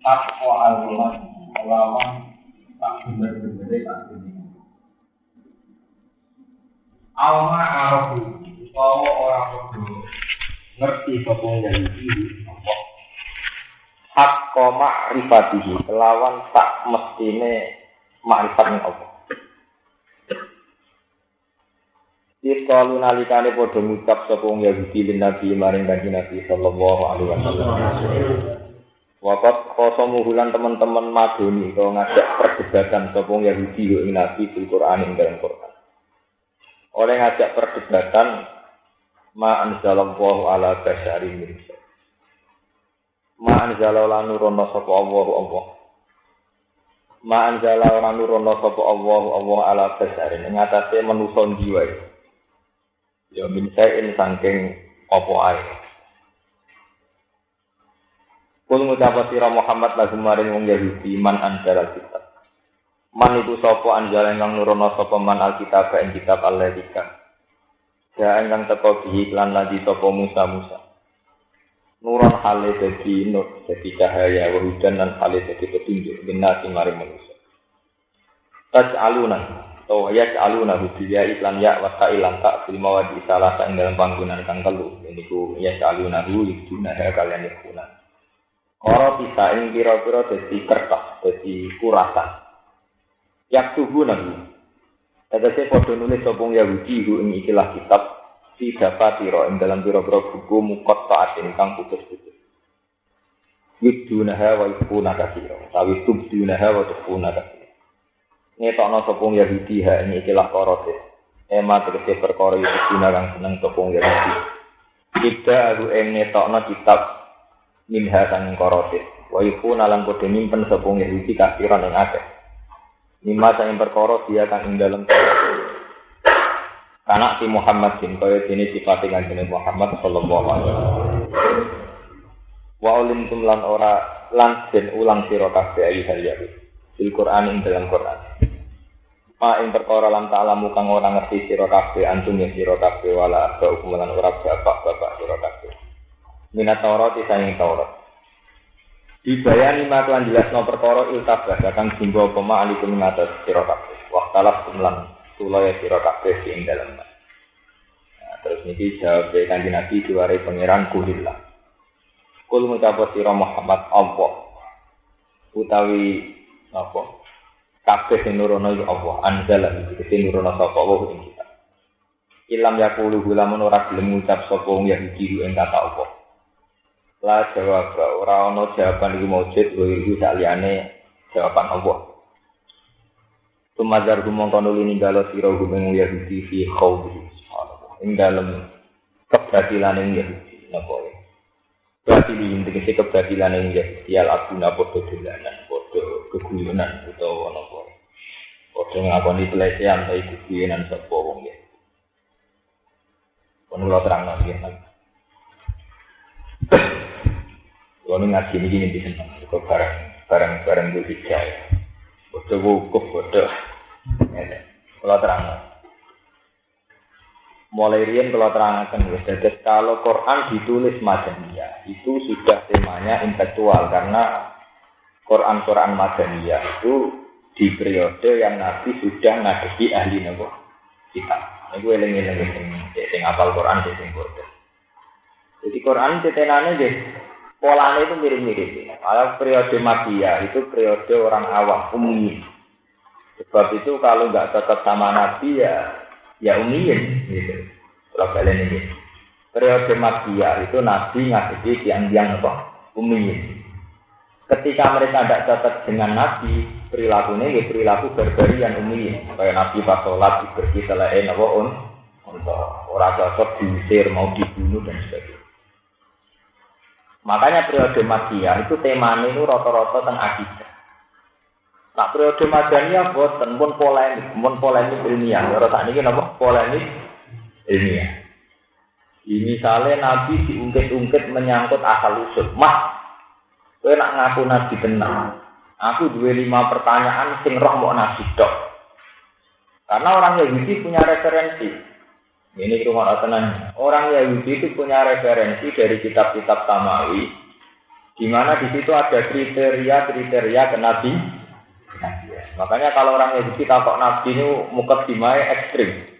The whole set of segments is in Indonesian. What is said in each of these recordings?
Takwa Allah lawan tak bener-bener tak ini. Alma arafu utawa ora kudu ngerti sapa Yahudi apa hak ma'rifatihi kelawan tak mestine makrifat ning apa. Dikalu nalikane padha ngucap sapa Yahudi lan Nabi maring Kanjeng Nabi sallallahu alaihi wasallam. Wakat khosomu hulan teman-teman madoni kau ngajak perdebatan sopong Yahudi ing Nabi di Quran ing dalam Quran. Oleh ngajak perdebatan ma anzalallahu ala basyari min syai. Ma anzalallahu nurono sapa Allah. Ma anzalallahu nurono sapa Allah ala basyari ing atase manusa jiwa. Ya min syai saking apa ae. Kul ngucap sira Muhammad lagu maring wong Yahudi man anzal kitab. Man itu sapa anjal ingkang nurono sapa man alkitab ing kitab Al-Laika. Ya ingkang teko bi iklan lagi sapa Musa. Nuron hale dadi nur dadi cahaya wujudan lan hale dadi petunjuk binasi maring manusia. Tas'aluna to yas'aluna biya iklan ya wa ta'ilan ta fil mawadi salah ing dalam panggonan kang telu niku yas'aluna yuduna kalian yakuna. Ora bisa ing kira-kira dadi kertas, dadi kurasan. Yak tubuh nabi. Tegese padha nulis sapa Yahudi ing ikilah kitab Sidapatira ing dalam pira-pira buku muqatta'at ingkang putus-putus. Yudunaha wa yufuna katsira. Tawi tubdunaha wa tufuna katsira. Ngetokno sapa Yahudi ha ing ikilah korose. Ema tegese perkara iki kang seneng sapa Yahudi. Kita aku ing ngetokno kitab minha sang korote wa yufuna lan padha nyimpen sapa Yahudi kafiran ing akeh mimma sang perkara dia kang ing dalem anak si Muhammad bin kaya dene sifate kanjeng Muhammad sallallahu alaihi wasallam wa ulim tumlan ora lan den ulang sira kabeh ayi Yahudi di Quran ing dalam Quran ma ing perkara lan ta'lamu kang ora ngerti sira kabeh antum ya sira kabeh wala ba ukuman ora bapak sira kabeh minat Taurat isane Taurat. Dibayani maklan jelasno perkara iltabah kang jumbo pema alikum ngatas sira kabeh. Waqtalaf kumlan tulaya sira kabeh ing dalem. Nah, terus niki jawab Kanjeng Nabi diware pangeran kulillah. Kul ngucap sira Muhammad Allah. Utawi apa? Kabeh sing nurono ya Allah, anzala iki sing nurono sapa Allah ing kita. Ilam yaqulu lamun ora gelem ngucap sapa wong Yahudi ing kata Allah. La jawab ora ana jawaban iki maujud iki saliyane jawaban Allah. Tumazar gumongko nuli ninggalo sira gumeng Yahudi fi khawdi subhanallah. Ing dalem kebatilane Yahudi napa wae. Batil tegese kebatilane Yahudi al abuna padha dolanan, padha keguyonan utawa napa. Padha ngakoni pelecehan ta iku guyonan sapa wong ya. Kono terangno iki. Kalau ngaji ini bisa senang, kok barang itu tiga ya. Bodoh wukuf, bodoh. Kalau terang, mulai rian kalau terangkan, jadi kalau Quran ditulis Madaniyah itu sudah temanya intelektual karena Quran Madaniyah itu di periode yang Nabi sudah ngadepi ahli nopo kitab. Ini gue eling-eling sing apal Quran sing bodoh. Jadi Quran tetenane deh. Polanya itu mirip-mirip. Kalau periode Makkiyah itu periode orang awam, umum. Sebab itu kalau nggak cocok sama Nabi ya umum. Gitu. Kalau kalian ini. Periode Makkiyah itu Nabi ngadepi tiang-tiang apa? Umum. Ketika mereka tidak cocok dengan Nabi, perilakunya ya perilaku berbarian umum. Kayak Nabi pas sholat diberki selain apa orang cocok diusir, mau dibunuh dan sebagainya. Makanya periode Makkiyah itu temanya itu rata-rata tentang akidah. Nah periode Madaniyah boten pun polemik ilmiah. Ora sak niki napa polemik ilmiah. Ini misalnya Nabi diungkit-ungkit menyangkut asal usul. Mas, kowe nak ngaku Nabi tenang. Aku duwe 5 pertanyaan sing roh mbok Nabi tok. Karena orang Yahudi punya referensi. Ini rumah tenang. Orang Yahudi itu punya referensi dari kitab-kitab Samawi Di mana di situ ada kriteria Nabi. Makanya kalau orang Yahudi takok Nabi ini mukadimah ekstrim.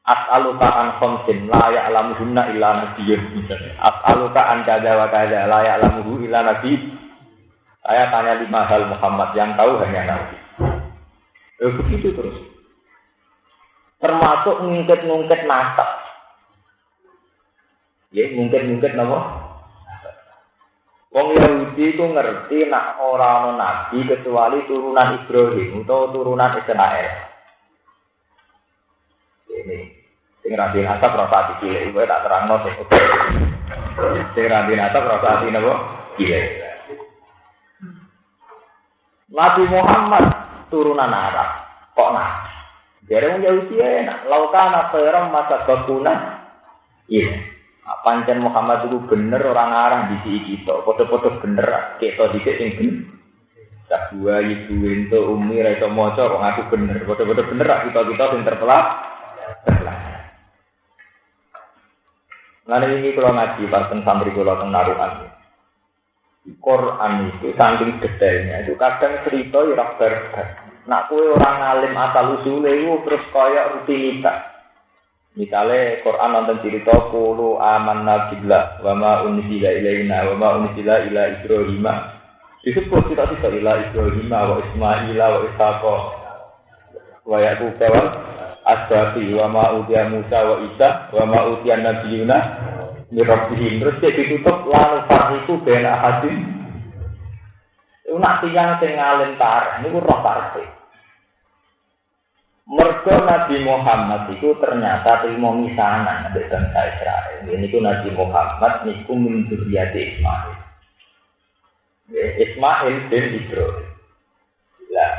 As'aluka an khamsin la ya'lamuhunna illa nabiyyun. As'aluka an kadza wa kadza la ya'lamuhu illa nabi. Saya tanya 5 hal Muhammad yang tahu hanya Nabi. Begitu terus. Termasuk ngungkit-ngungkit nasab. Ya, ngungkit-ngungkit nama. Wong Yahudi itu ngerti nak ora ana nabi kecuali turunan Ibrahim atau turunan Ismail. Ini sing rabi nasab rasa dikile iku tak terangno sing oke. Sing rabi nasab rasa dikile napa? Iya. Nabi Muhammad turunan Arab. Kok nabi? Jare wong Yahudi enak, laukana khairam masa bakuna. Iya. Pancen Muhammad itu bener orang arah di sisi kita, foto-foto bener, kita dikit sing bener. Tak dua ibu ento umi ra iso maca kok aku bener, foto-foto bener kita sing terpelak. Lan iki kula ngaji bareng santri kula teng Narukan. Quran itu saking detailnya, itu kadang cerita ya barbar. Nak kowe orang alim asal usule iku terus kaya rutinitas. Misalnya Quran nonton cerita qulu amanna billah wa ma unzila ilaina wa ma unzila ila Ibrahim. Disebut kita ila Ibrahim wa Ismail wa Ishaq wa Yaqub wa asbati wa ma utiya Musa wa Isa wa ma utiya nabiyuna min rabbihim. Terus ditutup lan fariqu baina hadin. Nak tiyang sing alim tar niku roh partai. Mergo Nabi Muhammad itu ternyata terima misanan dari bangsa Israel. Ini itu Nabi Muhammad niku min dzurriyyati Ismail. Ismail bin Ibrahim. Lah,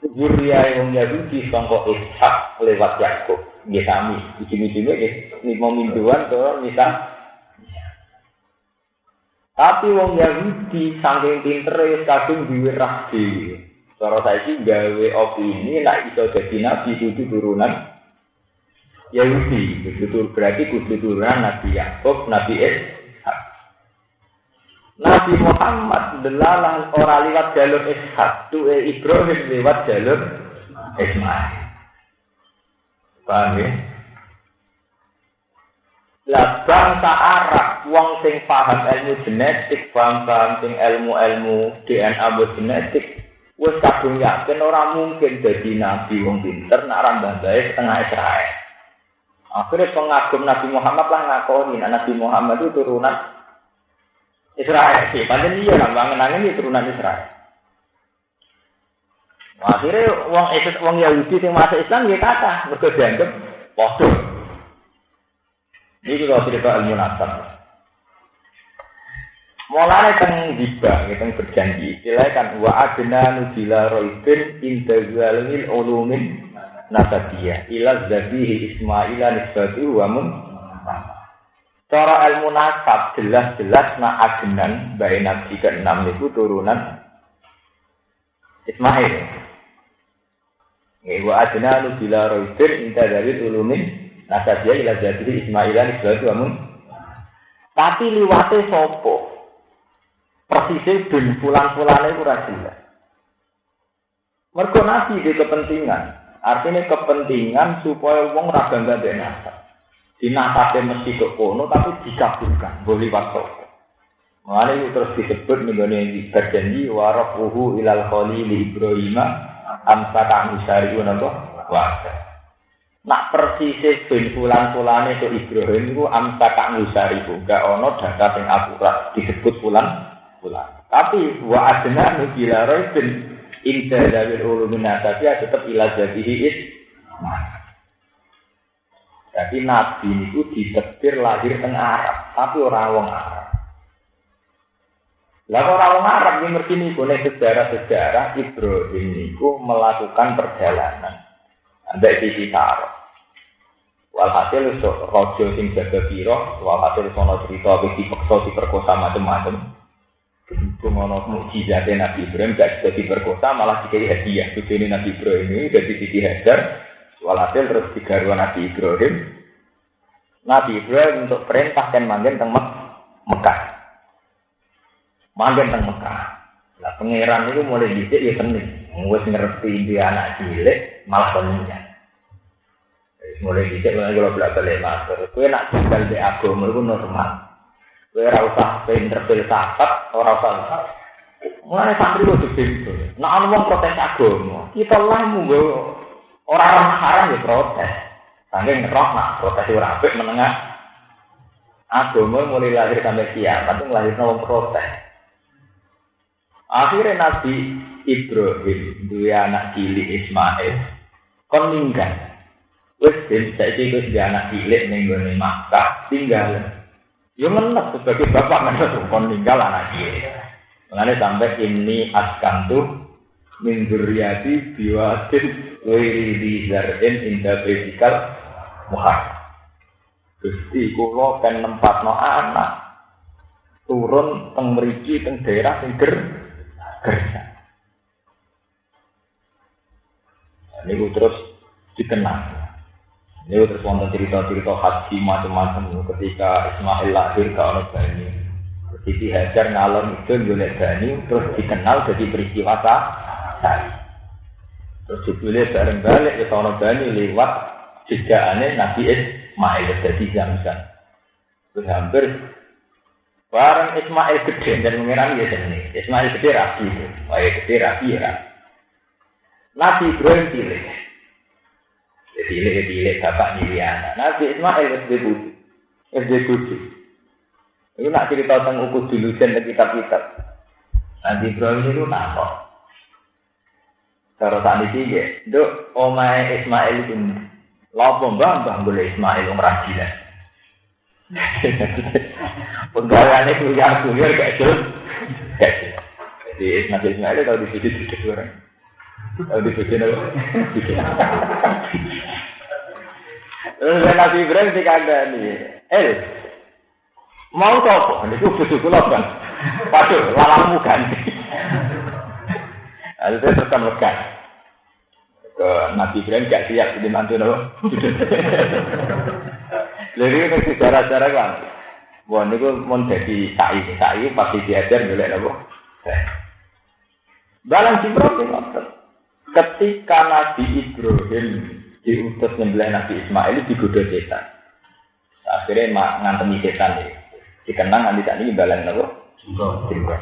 dzurriyyah wong Yahudi sangka Ishak lewat Yakub. Nggih sami, ujung-ujunge nggih lima minduan to misah. Tapi wong Yahudi saking pintere kadung duwe rah dhewe. Cara saiki gawe opini nek iso dadi nabi kudu turunan Yahudi, betul berarti kudu turunan Nabi Yakub, Nabi Ishak. Nabi Muhammad delalah ora liwat jalur Ishak, tuwe Ibrahim liwat jalur Ismail. Paham ya? Lah bangsa Arab wong sing paham ilmu genetik, paham sing ilmu-ilmu DNA genetik wis kadung yakin ora mungkin dadi nabi wong pinter nek ora mbambae setengah Israel. Akhirnya pengagum Nabi Muhammad lah ngakoni Nabi Muhammad itu turunan Israel. Padahal iya lah bangen ini turunan Israel. Akhirnya wong Yahudi sing masuk Islam nggih kathah mergo dianggep padha. Iki kok cerita ilmu nasab. Mulane teng hibah, teng berjanji. Istilah kan wa adna nuzila raibin intazalil ulumin nasabiyah ila zabihi Ismaila nisbatu wa mun. Cara ilmu nasab jelas-jelas nak adnan bae nabi ke-6 niku turunan Ismail. Wa adna nuzila raibin intazalil ulumin nasabiyah ila zabihi Ismaila nisbatu wa mun. Tapi liwate sapa? Persisnya bin fulan-fulane itu jelas. Mergo nabi di kepentingan. Artinya kepentingan supaya wong ra bangga mbek nasab. Dinasabe mesti kok kono tapi dikabulkan, boleh waktu. Mulane terus disebut nggone berjanji warafuhu ilal khalil Ibrahim amsaka musariun apa? Wa. Nak persisnya bin fulan-fulane itu Ibrahim itu amsaka musariun. Enggak ono data sing akurat disebut fulan. Tapi wa adna nuzila raibin inda dawil ulumin nasabiyah tetap ila jadihi Ismail. Jadi nabi itu ditekdir lahir teng Arab, tapi orang wong Arab. Lah orang wong Arab yang ngerti niku nek sejarah Ibrahim niku melakukan perjalanan. Ambek sisi Arab. Walhasil raja sing jaga pira, walhasil sono cerita wis dipeksa diperkosa macam-macam. Kemono mukjizat Nabi Ibrahim gak jadi berkota malah dikai hadiah. Begini Nabi Ibrahim ini jadi Siti Hajar. Walhasil terus digaruan Nabi Ibrahim. Nabi Ibrahim untuk perintah dan manggen teng Mekah. manggen teng Mekah. Lah pangeran itu mulai dhisik ya seneng. Wis ngerti dia anak cilik malah pentingnya. Mulai dhisik kalau bela-bela master. Kowe nak tinggal di agama iku normal. Kowe ora usah pinter filsafat, ora usah. Mulane santri kudu pinter. Nek ana wong protes agama, kita lah munggo ora haram ya protes. Saking roh nak protes ora apik menengah. Agama mulai lahir sampai kiamat itu lahirna wong protes. Akhirnya Nabi Ibrahim duwe anak cilik Ismail kon ninggal. Wis saiki wis duwe anak cilik ning gone Makkah tinggal. Yo menek sebagai bapak menek kon ninggal anak cilik. Mengenai sampai ini askantu min dzurriyyati biwadin ghairi dzar'in inda baitikal muharram. Gusti kula kan nempatno anak turun teng mriki teng daerah sing gersa. Niku terus dikenal. Niku terus wonten cerita-cerita haji macam-macam ketika Ismail lahir ke ana banyu. Siti Hajar ngalor itu golek banyu terus dikenal jadi peristiwa sari. Terus jebule bareng balik ke ana banyu lewat jejakane Nabi Ismail jadi Zamzam. Terus hampir bareng Ismail gede dan mengira ya jenenge. Ismail gede rapi, wae gede rapi ya. Nabi Ibrahim cilik. Cilik bapak Niliana. Nabi Ismail SD Budi. Itu nak cerita tentang ukur dulu dan kitab-kitab. Nabi Ibrahim itu nakok. Kalau saat ini ya, dok omai Ismail itu lopo bang boleh Ismail umrajilah. Penggawaannya kuliah gak jelas. Jadi Nabi Ismail itu tahu di sini orang. Tahu di sini apa? Terus Nabi Ibrahim dikandani, mau apa? Ini betul kan? Waduh, lalangmu ganti. Lalu saya tetap lekas. Ke Nabi Ibrahim gak siap jadi mantu loh. Jadi itu sejarah-sejarah kan. Wah, ini mau jadi sa'i pasti diajar boleh loh. Balang Ibrahim ketika Nabi Ibrahim diutus nyembelih Nabi Ismail digoda setan. Akhirnya ngantemi setan ya. Dikenang nanti tadi balang nopo Jibril.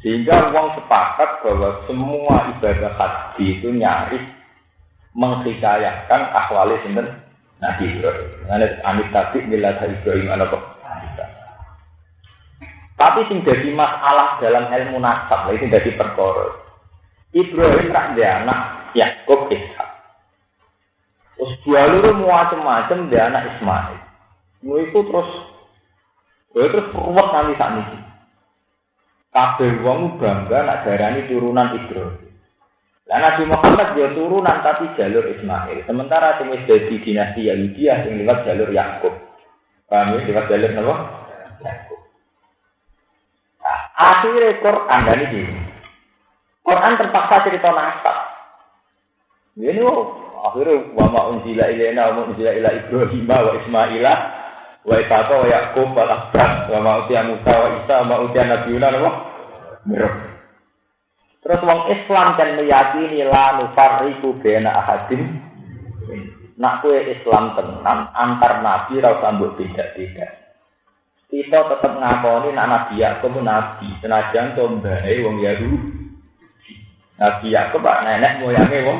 Sehingga orang sepakat bahwa semua ibadah haji itu nyaris menghikayakan akwali sinten Nabi Ibrahim. Mengenai amit tadi bila Ibrahim apa? Tapi sing jadi masalah dalam ilmu nasab itu jadi perkara. Ibrahim rak dia anak Yakub Ishak. Terus dua luru macam-macam dia anak Ismail. Itu terus ruwet nanti saat ini. Kabeh wong bangga nak darani turunan Ibrahim. Lah Nabi Muhammad dia turunan tapi jalur Ismail. Sementara sing wis dadi dinasti Yahudiyah sing liwat jalur Yakub. Paham ya liwat jalur napa? Yakub. Nah, akhirnya Quran dan ini. Quran terpaksa cerita nasab. Ini akhirnya wa ma unzila ilaina wa unzila ila Ibrahim wa Ismaila wa Ishaqa wa Yaqub wa Asbaq wa ma utiya Musa wa Isa wa utiya nabiyuna wa mirab. Terus wong Islam kan meyakini la nufarriqu baina ahadin. Nak kowe Islam tenan antar nabi ra usah mbok beda-beda. Kita tetap ngakoni nak nabi Yakub nabi, senajan to mbae wong Yahudi. Nabi Yakub nenek moyange wong.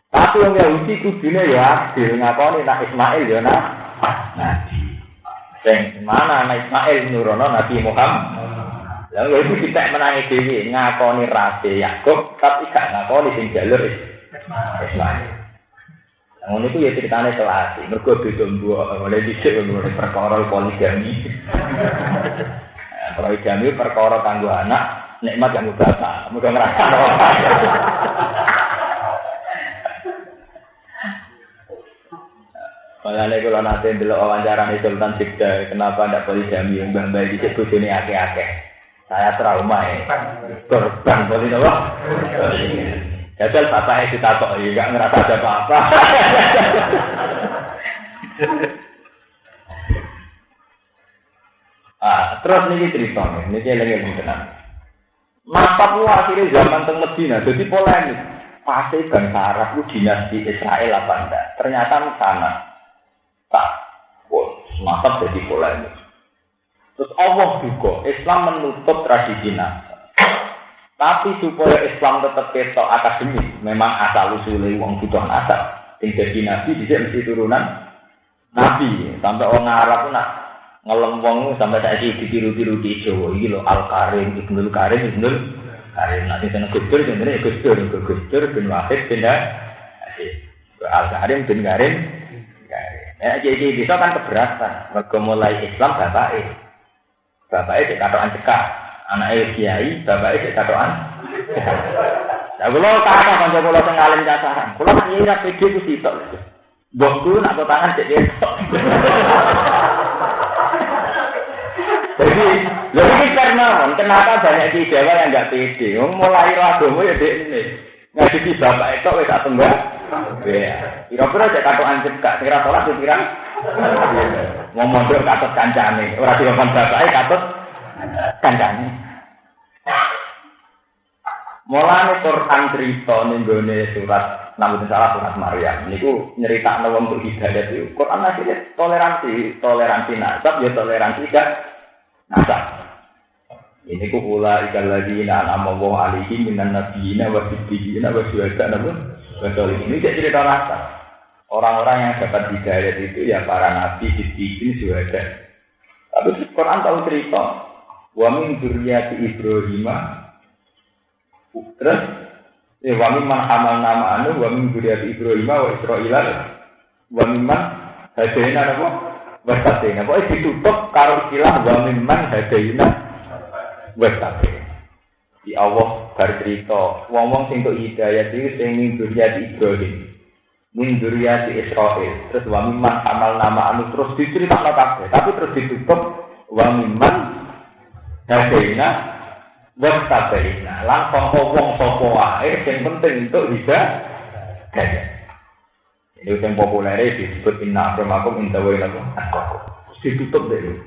Tapi wong Yahudi kudune ya adil ngakoni nak Ismail ya nabi. Sing mana anak Ismail nurono Nabi Muhammad. Lah itu kita menangi dhewe ngakoni rase Yakub tapi gak ngakoni sing jalur Ismail. Ngono iku ya ceritane kelas. Mergo beda mbok oleh dhisik ngene perkara poligami. Poligami perkara kanggo anak nikmat yang berasa, mudah ngerasa. Malah kalau nanti delok wawancara nih Sultan Sigda, kenapa tidak poligami yang mbak di situ sini akeh-akeh? Saya trauma ya, korban poligami. Jajal bapaknya kita kok, nggak ngerasa ada apa-apa. Terus niki ceritanya, niki eling-eling tenan. Masa ku akhirnya zaman teng Medina, jadi polemik. Pasti bangsa Arab itu dinasti Israel apa enggak? Ternyata sana tak pun masa jadi polemik. Terus Allah juga Islam menutup tradisi nasab. Tapi supaya Islam tetap ketok akademis, memang asal usulnya wong butuh nasab. Sing dadi nabi dhisik mesti turunan nabi. Sampai orang Arab nak ngelem wong sampai saiki ditiru-tiru di Jawa iki lho Al-Karim, Ibnul Karim, Ibnul Karim. Nanti sana Gusdur jenenge Gusdur bin Wahid bin Al-Karim bin Karim. Ya jadi bisa kan keberatan. Mergo mulai Islam bapake cek katokan cekak. Anake kiai, bapake cek katokan. Lah kula kata kanca kula sing alim cacaran. Kula nak nyira PD ku sitok. Mbokku nak tangan cek ketok. Jadi, lebih karena kenapa banyak di Jawa yang enggak pede? Mulai agama ya ini. Ngaji bapak itu wis tak tunggu. Ya. Kira-kira cek katokan cekak, kira salat kira. Ngomong ndok katut kancane, ora dikon bapake katut kancane. Mulane Quran cerita ning gone surat namun salah surat Maryam niku nyeritakno wong untuk hidayah itu. Quran asline toleransi nasab ya toleransi gak nasab. Ini ku ula ikal ladina an'ama Allahu alaihim minan nabiyina wa siddiqina wa syuhada'a wa sholihin. Ini cerita nasab. Orang-orang yang dapat hidayah itu ya para nabi, siddiqin, syuhada. Tapi Quran tahu cerita wa min dzurriyyati Ibrahim. Terus wa mimman hamalna ma'anu wa min dzurriyyati Ibrahim wa Israila wa mimman hadaina apa? Wa hadaina. Pokoke ditutup karo istilah wa mimman hadaina wa hadaina. Di Allah bercerita wong-wong sing tok hidayah iki sing min dzurriyyati Ibrahim. Min dzurriyyati Israil. Terus wa mimman hamalna ma'anu terus diceritakno kabeh, tapi terus ditutup wa mimman hadaina Wastabaina, langsung ngomong sapa wae sing penting untuk bisa gaya. Ini yang populer disebut inna akramakum indallahi atqakum. Ditutup dulu.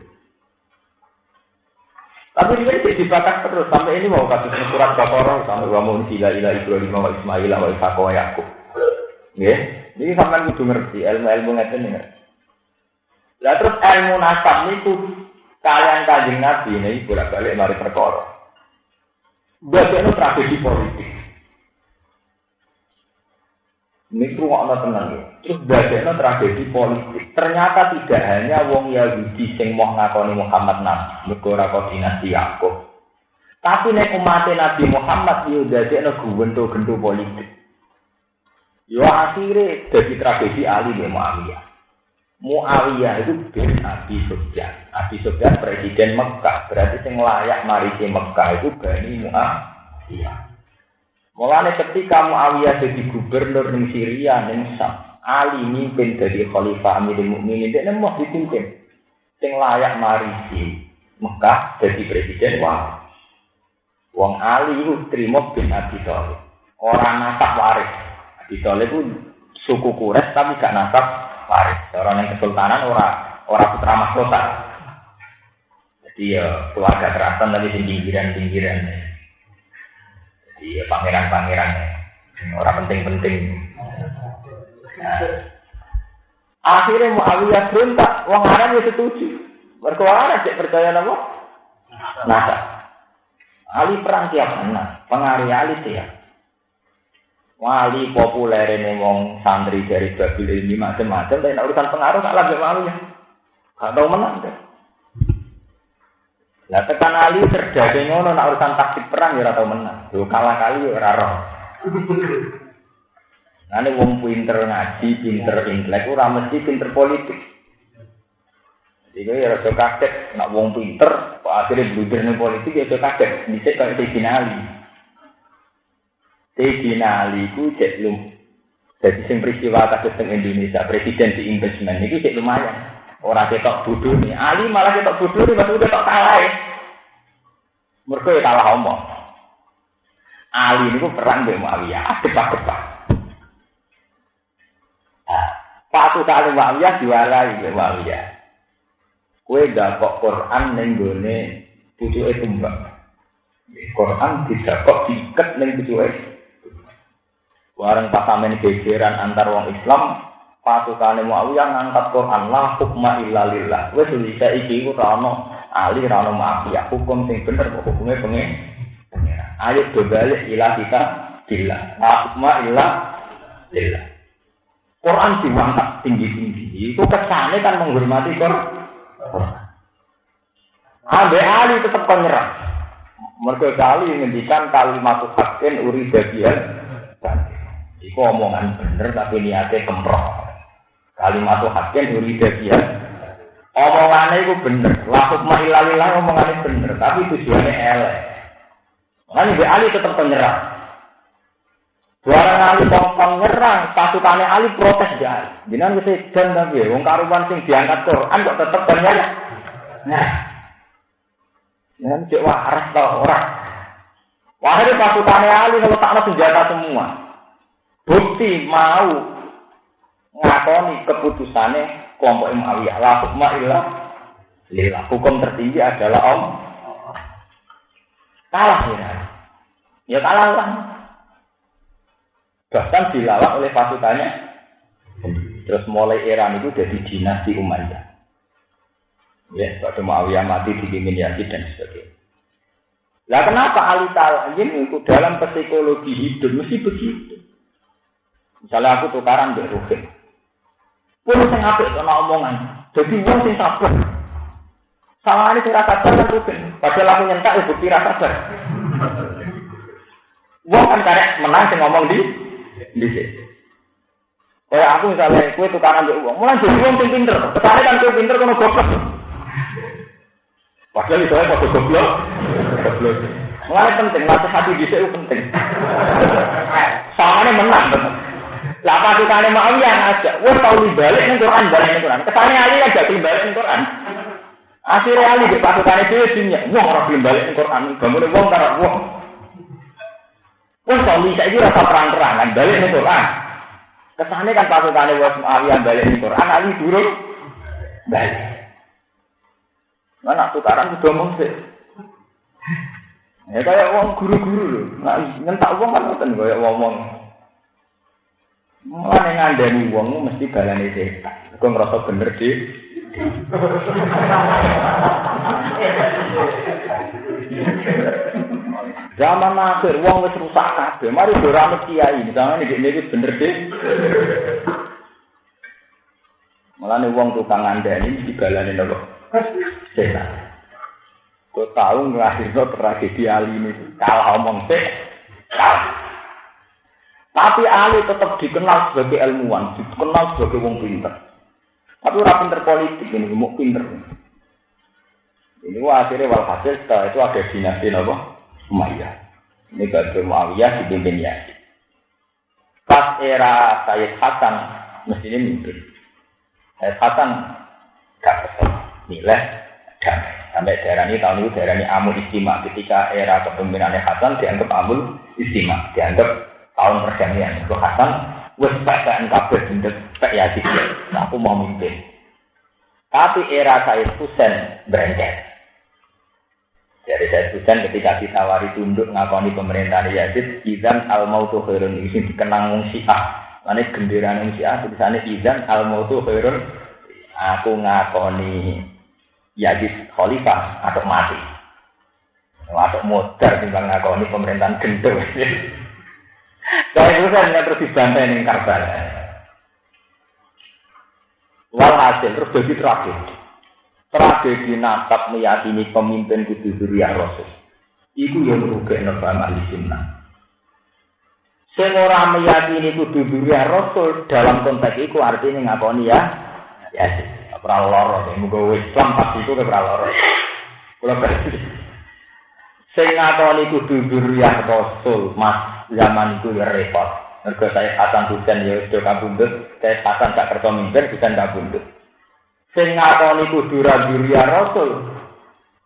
Tapi ini dibakar terus sampai ini mau kasus surat Baqarah sampai wa munsila ila Ibrahim wa Ismail wa Ishaq wa Yaqub. Nggih, ini sampean kudu ngerti ilmu-ilmu ngeten iki. Lah terus ilmu nasab niku kalian Kanjeng Nabi ini bolak-balik mari perkara. Bagaimana tragedi politik? Ini ruangnya tenang ya. Terus bagaimana tragedi politik? Ternyata tidak hanya wong Yahudi sing mau ngakoni Muhammad Nabi, negara dinasti Yakub. Tapi nek umat Nabi Muhammad yo dadekno gento-gento politik. Yo akhirnya jadi tragedi Ali bin Muawiyah. Muawiyah itu bin Abi Sufyan. Abi Sufyan presiden Mekah, berarti sing layak marisi Mekah itu Bani Muawiyah. Mulane ketika Muawiyah jadi gubernur ning Syria ning Syam, Ali mimpin dari khalifah Amirul Mukminin, dia mau dipimpin. Sing layak marisi Mekah jadi presiden wong Ali itu terima bin Abi Thalib. Orang nasab waris. Abi Thalib itu suku Quraisy tapi gak nasab waris. Orang yang kesultanan orang putra mahkota. Jadi ya keluarga keraton tapi pinggiran-pinggiran. Jadi ya pangeran-pangeran. Orang penting-penting. Nah. Akhirnya Muawiyah berontak. Wong Arab ya setuju. Berkuara cek percaya nama. Nasab. Ali perang tiap mana? Pengaruh Ali tiap. Wali populer ini wong santri dari Babil ini macam-macam, tapi urusan pengaruh tak lagi malu ya. Gak tahu menang deh. Lah tekan Ali terjadi ngono nak urusan taktik perang ya ora tau menang. Yo kalah kali yo ora roh. Nane wong pinter ngaji, pinter intelek ora mesti pinter politik. Jadi ya rada kaget nak wong pinter kok akhire blunder ning politik ya kaget. Dhisik kok dikinali. Teginali ku cek lum. Jadi sing peristiwa kasus teng Indonesia, presiden di impeachment iki cek lumayan. Ora ketok bodho nih. Ali malah ketok bodho nih maksudnya ketok kalah. Mergo ya kalah omong. Ali niku perang mbek Muawiyah, depak-depak. Patu kali Muawiyah diwarai mbek Muawiyah. kowe dakok Quran ning gone pucuke tumbak. Quran didakok diiket ning pucuke. Wareng pasamen gegeran antar wong Islam, pasukane Muawiyah ngangkat Quran la hukma illa lillah. Wis iki ora ono ali ora ono mafia, hukum sing bener kok hukume pengen. Ayo do balik ila kita billah. La hukma illa lillah. Quran diangkat tinggi-tinggi. Itu kesane kan menghormati Quran. Ambe ali tetap penyerah. Mergo kali ngendikan kalimat hakin uri bagian. Iku omongan bener tapi niate kemproh. Kalimat hakin uri bagian. Omongane iku bener. La hukma illa lillah omongane bener, tapi tujuane elek. Makanya Mbak Ali tetap penyerah. Suara Ali kongkong nyerang, pasukane Ali protes dia. Jangan kesedan tapi, wong karuan sing diangkat Quran kok tetap penyerah. Nah, jangan cek waras tau orang. Wahai pasukane Ali kalau tak ada senjata semua. Bukti mau ngakoni keputusannya kelompok Muawiyah. La hukma illa lillah. Hukum tertinggi adalah Allah. Kalah ya kalah lah. Bahkan dilawan oleh pasukannya. Terus mulai era itu jadi dinasti Umayyah. Ya, pada Muawiyah mati dipimpin Yazid dan sebagainya. Lah kenapa Ali Tal'in itu dalam psikologi hidup mesti begitu? Misalnya aku tukaran mbek Ruhin. Pun sing apik ana omongan. Jadi wong sing sabar. Sawangane sing rasa sabar Ruhin. Padahal aku nyentak ya bukti rasa sabar. Wong kan karek menang sing ngomong di sini. Kayak aku misalnya kowe tukaran mbek wong, mulai jadi wong sing pinter. Kesane kan kowe pinter kono goblok. Padahal itu padha goblok. Mulai penting, latih hati dhisik itu penting. Sawangane menang bener. Lah pasukane Muawiyah ngajak, wis tau balik ning Quran, balik ning Quran. Kesane Ali aja balik ning Quran. Akhire Ali di pasukane dhewe dinya, wong ora balik ning Quran, gambone wong karo wong. Wong tau iki rasa perang-perangan balik ning Quran. Kesane kan pasukane Muawiyah balik ning Quran, Ali durung balik. Mana tukaran kudu omong sik. Ya kaya wong guru-guru lho, ngentak wong kan ngoten kaya ngomong. Mulane ngandani wong mesti balane setan. Kok ngrasa bener di. Zaman akhir wong wis rusak kabeh. Mari do rame kiai, misalnya iki bener di. Mulane wong tukang ngandani mesti balane nopo? Setan. Kok tau nglahirno tragedi Ali ini. Kalah omong sik. Kalah. Tapi Ali tetap dikenal sebagai ilmuwan, dikenal sebagai wong pinter. Tapi ora pinter politik, ini mau pinter. Ini akhirnya walhasil setelah itu ada dinasti apa? Umayyah. Ini Bani Muawiyah dipimpin Yazid. Pas era Sayyid Hasan mestinya mimpin. Sayyid Hasan gak kesel, nilai damai. Sampai daerah ini tahun itu daerah ini Amul Istima. Ketika era kepemimpinannya Hasan dianggap Amul Istima, dianggap tahun perdamaian. Itu Hasan wis bacakan kabeh bentuk Pak Yazid. Aku mau mimpin. Tapi era Sayyid Husain berengket. Dari Sayyid Husain ketika ditawari tunduk ngakoni pemerintahan Yazid, izan al-mautu khairun, ini dikenang wong Syiah. Mane genderane wong Syiah tulisane izan al-mautu khairun. Aku ngakoni Yazid khalifah atau mati. Atau modar timbang ngakoni pemerintahan gendeng. Saya itu kan terus dibantai ning Karbala. Walhasil terus jadi tragedi nasab meyakini pemimpin kudu zuriyah Rasul. Iku yang rugekno paham ahli sunnah. Sing ora meyakini kudu zuriyah Rasul dalam konteks iku artinya ngakoni ya ora lara, muga Islam pas itu ora lara. Kula berarti sing ngakoni kudu zuriyah Rasul Mas zaman itu ya repot. Mergo saya Hasan Husain ya wis kabundut, saya Hasan gak kersa mimpin bukan kabundut. Sing ngakoni kudu zuriyah Rasul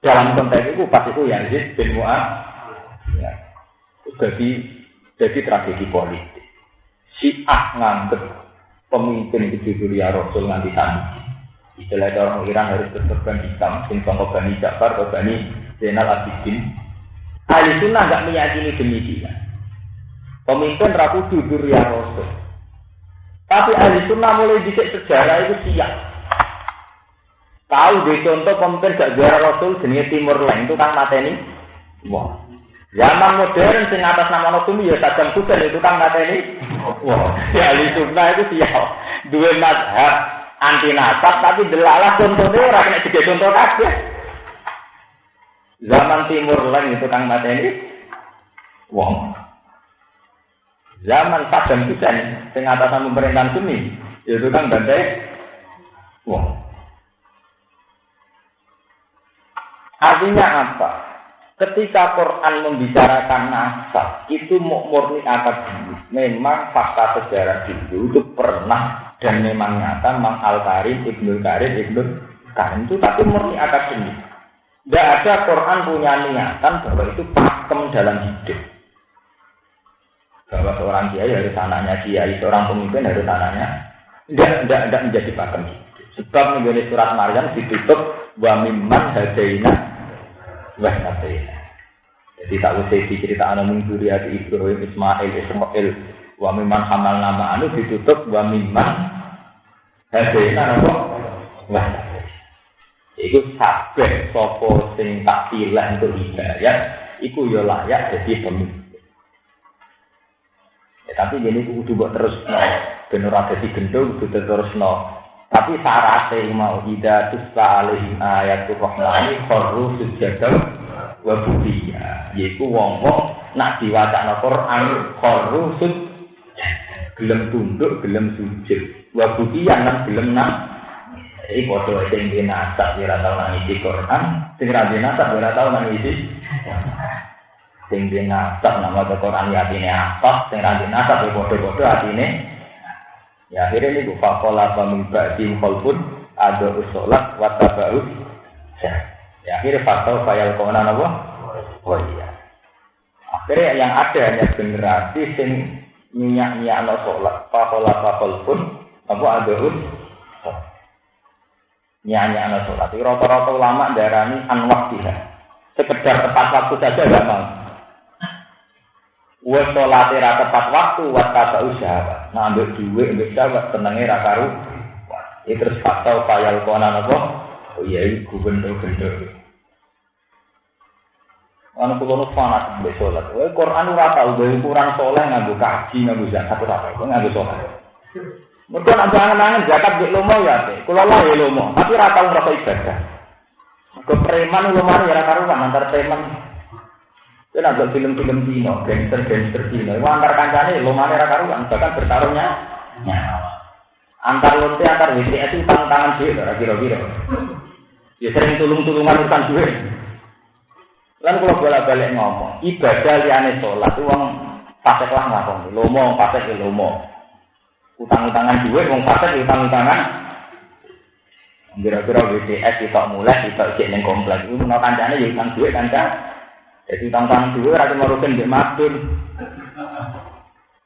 dalam konteks itu pas itu Yazid bin Muawiyah. Jadi tragedi politik. Syiah nganggep pemimpin kudu zuriyah Rasul nganti sami. Istilah orang Iran harus berkorban hitam, singkong Bani Ja'far atau Bani Zainal Abidin. Ahli sunnah nggak meyakini demikian. Pemimpin ragu jujur ya Rasul. Tapi ahli sunnah mulai dicek sejarah itu siap. Tahu di contoh pemimpin gak juara Rasul jenis Timur Leng itu kan mateni. Wah. Zaman modern sing atas nama Nabi ya Saddam Hussein itu kan mateni. Wah. Ya ahli sunnah itu siap. Dua mazhab anti nasab tapi delalah contohnya orang kena tiga contoh kabeh. Zaman Timur Leng itu kang mateni wong. Zaman Saddam Hussein sing atasan pemerintahan Sunni itu kan bantai wong. Artinya apa? Ketika Quran membicarakan nasab itu murni akademik. Memang fakta sejarah dulu itu pernah dan memang nyata Mang Al-Karim, Ibnu Karim itu tapi murni akademik. Tidak ada Quran punya niatan bahwa itu pakem dalam hidup. Bahwa seorang kiai harus anaknya kiai, seorang pemimpin harus anaknya. Tidak menjadi pakem hidup. Sebab menjadi surat Maryam ditutup wa mimman hadaina wa hadaina. Jadi tak usah diceritakan min dzurriyyati Ibrahim, Ismail wa mimman hamalna ma'anu ditutup wa mimman hadaina wa iku sabeh sapa sing tak pilih untuk hidayah iku ya layak jadi pemimpin. Ya, tapi ini kudu mbok terusno ben ora dadi gendho kudu terusno. Tapi syaratnya mau hidatus alaihim ayatul rahmani kharru sujadan wa budiya yaiku wong-wong nak diwacana Quran kharru gelem tunduk gelem sujud wa budiya nang gelem nang iki padha sing dinasab ora tau nang isi Quran sing ra dinasab ora tau nang isi sing dinasab nama Quran ya atine apa sing ra dinasab padha-padha atine ya akhirnya ini faqala pamimba di khalqun ada usolat wa tabaus ya akhirnya fatau fayal kona apa oh iya akhirnya yang ada hanya generasi sing minyak-minyak sholat faqala khalqun apa ada minyak-minyak sholat itu rata-rata ulama darani anwaqtiha sekedar tepat waktu saja enggak mau wa sholate ra tepat waktu wa kata usaha. Nah ambil duit ambil sahabat tenangnya ra karu. Iki terus fatau fayal konan apa? Oh iya iki gubernur-gubernur. Ana kulo fanat mbek salat. Wae Quran ora tau gawe ukuran saleh nganggo kaji nganggo zakat ora tau nganggo salat. Mergo nek angen-angen zakat mbek lomo ya teh. Kulo lah ya lomo, tapi ora tau ngrasa ibadah. Ke preman lomo ya ora karuan antar preman. Kan ada film-film Cina, gangster Cina. Itu antar kancane, lomane ra karuan, bahkan bertarungnya nyawa. Antar lonte, antar WTS itu tangan duit, kira-kira. Ya sering tulung-tulungan urusan duit. Lan kalau bolak-balik ngomong, ibadah liyane salat itu wong fasik lah ngakoni. Lomo fasik ya lomo. Utang-utangan duit wong fasik utang-utangan. Kira-kira WTS itu mulai kita cek ning komplek. Itu menawa kancane ya utang duit kanca. Jadi tangkang dua rakyat merupakan di madun.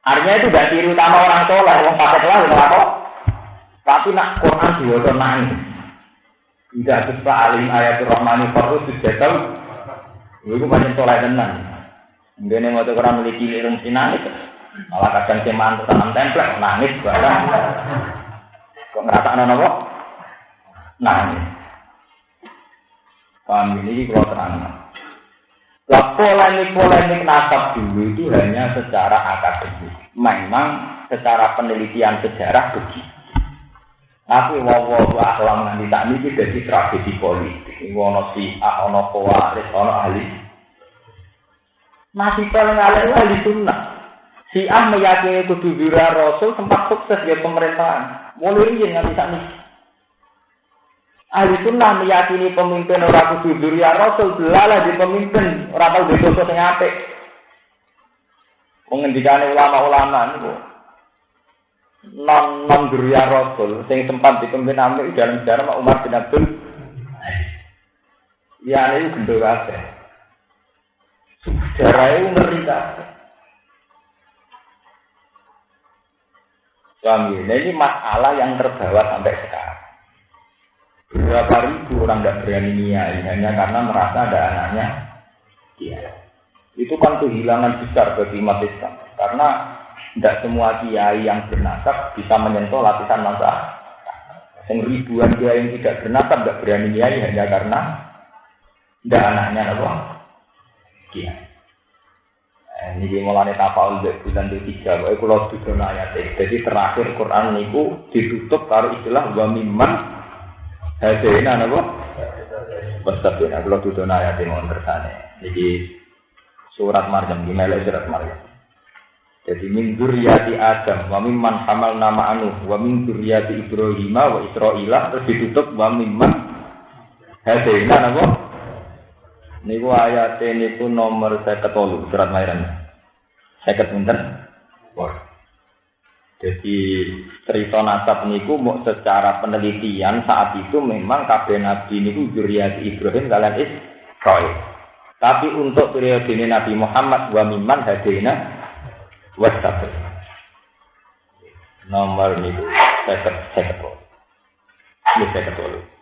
Artinya itu tidak ciri utama orang soleh, orang pakai lah, apa? Tapi nak Quran juga nangis. Tidak bisa alim ayatul rahmani farus sudah itu banyak soleh tenan. Mungkin yang waktu orang memiliki ilmu nangis, malah kadang cemaan tanam template nangis barang. Kok ngerasakan apa? Nangis. Paham ini kalau terang. Polemik nasab dulu itu hanya secara akademik. Memang secara penelitian sejarah begitu. Tapi wallahu a'lam nanti tak niki jadi tragedi politik. Ono Syiah, ono Khawarij, ono ahli. Masih paling ahli sunnah. Syiah meyakini kudu jura Rasul sempat sukses di pemerintahan. Mulai riyen nganti sakniki. Ahli sunnah meyakini pemimpin orang kudu dzurriyyah Rasul delalah di pemimpin ora tau dosa sing apik. Pengendikane ulama-ulama niku non dzurriyyah Rasul sing sempat dipimpin amik dalam sejarah Umar bin Abdul ya niku gendho kabeh. Sejarah itu ngeri kabeh. Suami, ini masalah yang terbawa sampai sekarang. berapa ribu orang tidak berani niai hanya karena merasa ada anaknya. Iya. Itu kan kehilangan besar bagi umat Islam. Karena tidak semua kiai yang bernasab bisa menyentuh lapisan masyarakat. Yang ribuan kiai yang tidak bernasab tidak berani niai hanya karena tidak anaknya apa? Kiai. Ini mulai tafaul bulan ketiga. Baik kalau tujuan ayat. Jadi terakhir Quran niku ditutup kalau istilah wa mimman hadaina napa? Wastabina kalau tujuan ayat yang tersane. Jadi surat Maryam dimulai surat Maryam. Jadi min dzurriyyati Adam wa mimman hamalna ma'anu wa min dzurriyyati Ibrahim wa Israila terus ditutup wa mimman hadaina napa? Niku ayat niku nomor 53 surat Maryam. 50 pinten? Wah. Jadi cerita nasab niku mau secara penelitian saat itu memang kabeh nabi niku dzurriyyat Ibrahim kalian Israil. Tapi untuk periode Nabi Muhammad wa mimman hadaina wastabir. Nomor niku 50. Ini 50.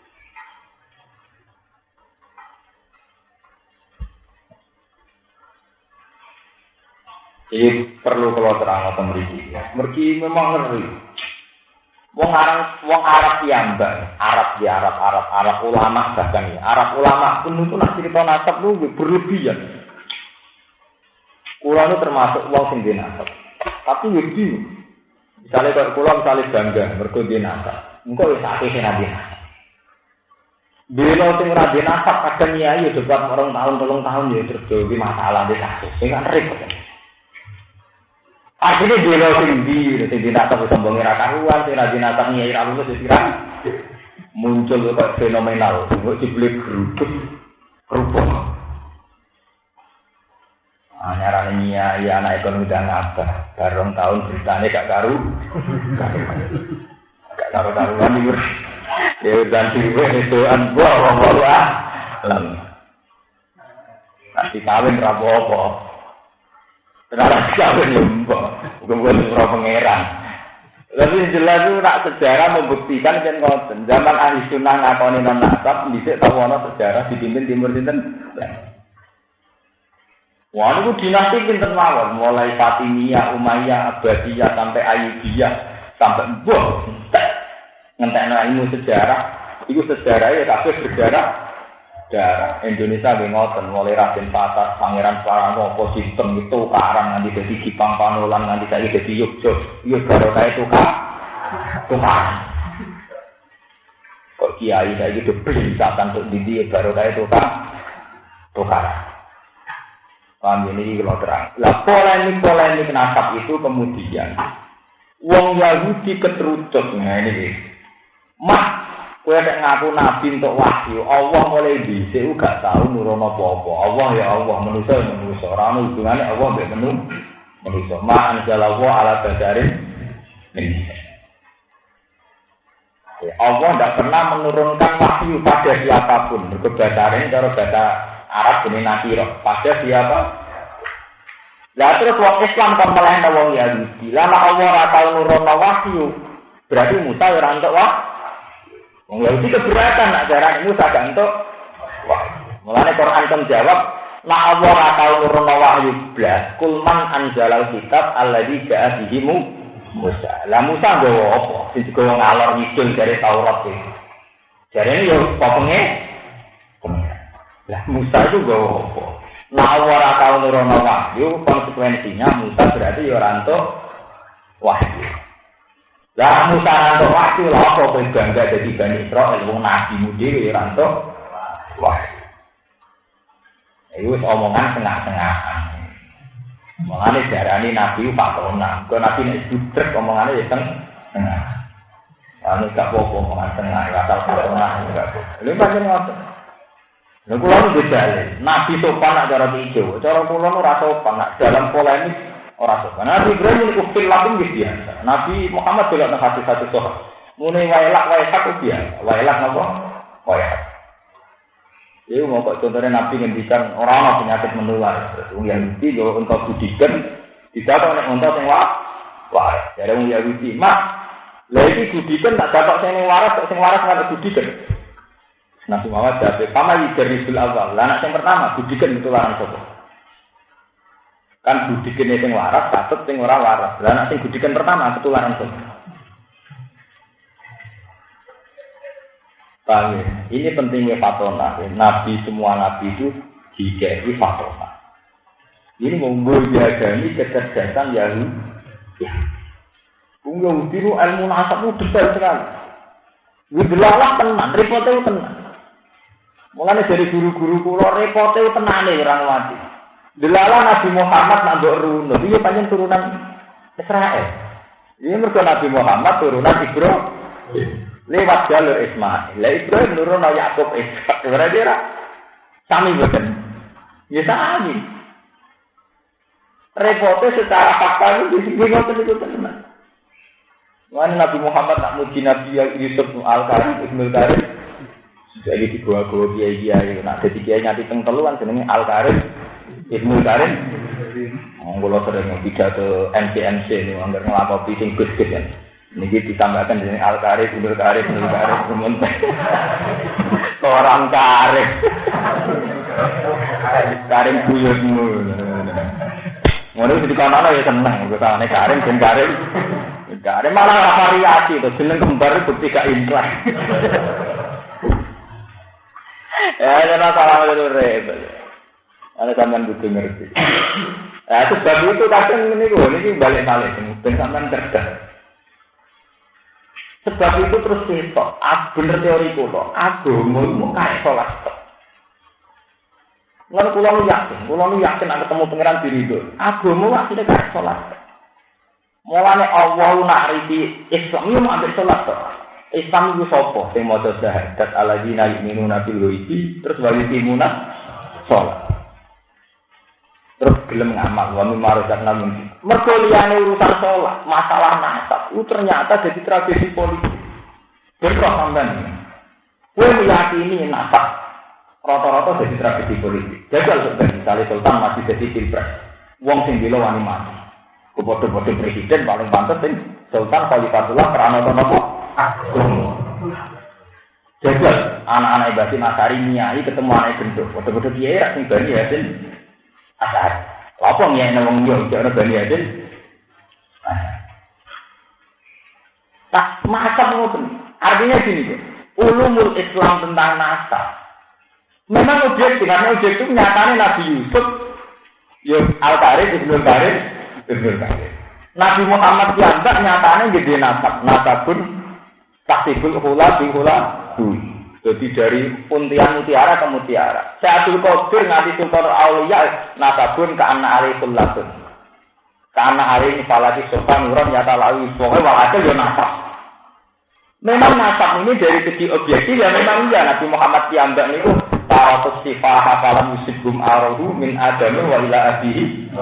Ini perlu kalau terang atau meriki. Meriki memang ngeri. Wong Arab piyambak, Arab ulama bahkan ya. Arab ulama pun itu nak cerita nasab itu berlebihan. Kula itu termasuk wong sing dhewe nasab. Tapi yo bingung. Misale kok kula misale bangga mergo dhewe nasab. Engko wis akeh sing nabi nasab. Dhewe sing ora dhewe nasab kadang ya yo debat orang tahun 3 tahun ya terjadi masalah di kasus. Sing kan repot. Akhirnya dia sendiri, sing dinasab sombongnya rakaruan, sing dinasab nyai ralus sesiran muncul kok fenomenal, kok dibeli kerupuk. Nyarane nyai anak ekonomi dan ngabah, bareng tahun beritanya gak karuan iki. Ya dan dhewe itu wong alam. Nanti kawin ra apa-apa. Karena kawin lembok, bukan surah pangeran. Tapi jelas itu nak sejarah membuktikan kan ngoten. Zaman ahli sunnah ngakoni non nasab, dhisik tau ana sejarah dipimpin Timur Sinten. Wah, itu dinasti pinten mawon, mulai Fatimiyah, Umayyah, Abbasiyah sampai Ayyubiyah sampai mbuh. Ngentekno ilmu sejarah, itu sejarah ya kabeh berdarah. Darah Indonesia ngoten mulai Raden Patah, Pangeran Paranopo, sistem itu karang nanti jadi Kipang Panolan nanti saya jadi Yogyakarta, baru kayak tukang. Kok kiai saya itu beli misalkan untuk didi baru kayak tukang. Paham ini kalau terang. Lah polemik nasab itu kemudian wong Yahudi keterucut ini. Kowe nek ngaku nabi untuk wahyu, Allah mulai dhisik gak tau nurono apa-apa. Allah ya Allah, manusa ora ono hubungane Allah mbek manusa. Ma'an jalawa ala badarin. Allah tidak pernah menurunkan wahyu pada siapapun. Kebesaran cara bahasa Arab ini nakira. Pada siapa? Lah terus wong Islam kan melehna wong Yahudi. Lah Allah ora tau nurono wahyu. Berarti Musa ora entuk wahyu. Wong Yahudi keberatan nak jarane Musa gak entuk wahyu. Mulane Quran kan jawab, "La Allah ora tau nurono wahyu blas, kul man anzalal kitab alladzi ja'a bihi Musa." Lah Musa nggawa apa? Sing digawa ngalor ngidul dari Taurat iki. Jarene yo popenge. Lah Musa itu nggawa apa? Nah Allah ora tau nurono wahyu, konsekuensinya Musa berarti yo ora entuk wahyu. Lah Musa rantuk wahyu lha apa kowe bangga dadi Bani Israil wong nabimu dhewe rantuk wahyu. Iku wis omongan tengah-tengahan. Omongane darani nabi patona. Kok nabi nek budrek omongane ya tengah. Anu gak apa-apa omongan tengah, asal patona enggak. Lha pancen ngoten. Lha kula nu bedale. Nabi sopan nak cara ijo, cara kula nu ora sopan nak dalam polemik ora sopan. Nabi Ibrahim niku filapun wis biasa. Nabi Muhammad juga nang hati-hati sopan. Mune waelak biasa. Waelak napa? Waelak. Iku mau kok contohnya Nabi ngendikan ora ana penyakit menular. Wong Yahudi yo untuk budikan tidak ana untuk sing waras. Jare wong Yahudi, "Mak, lha iki budikan tak dapat sing waras nang budikan." Nabi Muhammad jawab, "Fama yidrisul awal." Lah anak yang pertama budikan ketularan sapa? Kan budikane sing waras, patut sing ora waras. Lah anak sing budikan pertama ketularan sapa? Paham ya? Ini pentingnya fatona. Nabi semua nabi itu dikei fatona. Ini monggo diadani kecerdasan Yahudi. Yahudi itu ilmu nasab itu detail sekali. Widelalah tenan, repotnya tenan. Mulanya dari guru-guru kulo repotnya tenane orang mati. Delalah Nabi Muhammad nak mbok runut, iya pancen turunan Israel. Ini mergo Nabi Muhammad turunan Ibrahim. Lewat jalur Ismail. Lah Ibrahim nuruno Yakub Ishak. Berarti ora sami boten. Ya sami. Repotnya secara fakta itu ngoten itu tenan. Mana Nabi Muhammad nak muji Nabi Yusuf Al-Karim, Ibnu Karim. Jadi di gua-gua kiai-kiai nak dadi kiai nyati teng teluan jenenge Al-Karim, Ibnu Karim. Monggo sering pidato MC ini anggar nglakopi sing gus-gus kan. Niki ditambahkan jenenge Al-Karim, Ibnu Karim, Ibnu Karim sementara. Orang Karim. Karim buyutmu. Ngono iki kanane ya seneng, kesane Karim ben Karim. Karim malah variasi to jeneng kembar bukti gak ikhlas. Ada salah itu repot. Ada sampean kudu ngerti. Sebab itu kadang ini balik-balik ben sampean cerdas. Sebab itu terus ketok, bener teori kula, agama kae salat. Lan kula nu yakin nek ketemu pangeran diridho. Agama asline kae salat. Mulane Allah nak riti Islam yo ambek salat to. Islam itu sapa? Sing maca syahadat alladzina yu'minuna bil ghaibi terus walitimuna salat. Terus gelem ngamal wa mimma razaqnahum. Mergo liyane urusan salat, masalah nasab itu ternyata jadi tragedi politik. Berkah sampean. Kowe meyakini nasab rata-rata jadi tragedi politik. Jajal misalnya Sultan masih jadi pilpres. Wong sing dilo wani mati. Kepada presiden paling pantas sing Sultan Khalifatullah karena apa? Jajal anak-anak Ibadah Nasari nyai ketemu anak gendut. Foto-foto kiai ra sing Bani Hasyim asal. Apa nyai nang wong yo jare Bani Hasyim. Tak macam ngoten. Artinya gini, ulumul Islam tentang nasab. Memang objektif, karena objektif nyatanya Nabi Yusuf, ya Al-Karim, Ibnu Karim. Nabi Muhammad piyambak nyatanya gede nasabun taktibul hula bihula bui. Jadi dari untian mutiara ke mutiara. Syaikhul Qadir nganti Sultan Auliya nasabun ke anak ali sullatun. Ke anak ali falati sultan nuran nyata lawi. Pokoknya walhasil ya nasab. Memang nasab ini dari segi objektif ya memang iya Nabi Muhammad piyambak itu taratus sifah hafalam musibum arahu min adami wa ila abihi.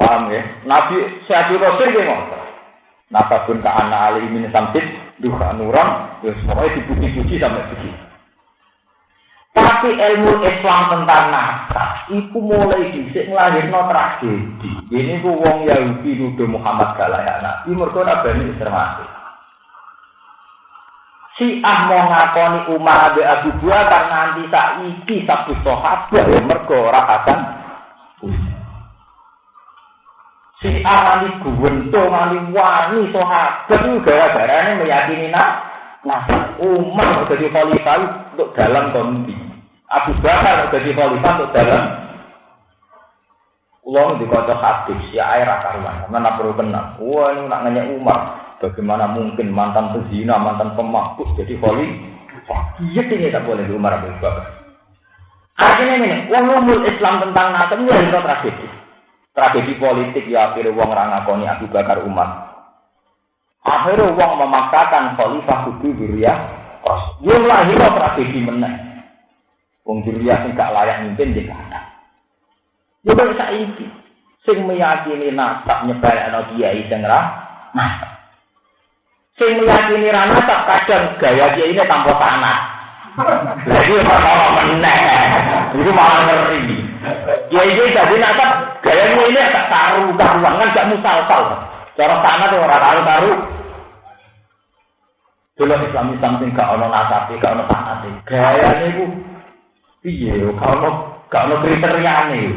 Paham ya? Nabi Syaikhul Qadir gimana? Nasabun ke anak ali min samsid duha nuran, ya pokoknya dipuji-puji sampai begitu. Tapi ilmu Islam tentang nasab, itu mulai disik ngelahirno tragedi. Ini ku wong Yahudi nuduh Muhammad galayak Nabi, mergo nabani termasuk. Si mau ngakoni Umar abe Abu Bakar nganti saiki sabtu sahabat ya mergo ora kasan. Si ahli guwento nganti wani sahabat itu gara-garane meyakini nasab. Umar jadi khalifah untuk dalam kondi. Abu Bakar jadi khalifah untuk dalam. Allah dikata hadis ya air akaruan. Mana perlu kenal. Wah ini nak nanya Umar. Bagaimana mungkin mantan pezina, mantan pemabuk jadi khalifah? Iya ini tak boleh di Umar Abu Bakar. Artinya ini, ulumul Islam tentang nasab ini adalah tragedi. Tragedi politik ya akhirnya wong ora ngakoni Abu Bakar Umar. Akhirnya wong memaksakan khalifah kudu dzurriyyah. Yo lahir tragedi meneh. Wong dzurriyyah sing gak layak mimpin di kana. Yo kok saiki sing meyakini nasab nyebarno kiai sing ra nasab. Sing meyakini ra nasab kadang gaya kiai ini tanpa tanah. Lagi masalah meneh. Itu malah ngeri. Kiai jadi nasab gayanya ini agak karu-karuan kan gak musalsal. Cara tanah tuh orang karu-karu. Dulu Islam sing gak ono nasabe, gak ono sanate. Gayane iku piye yo gak ono kriteriane.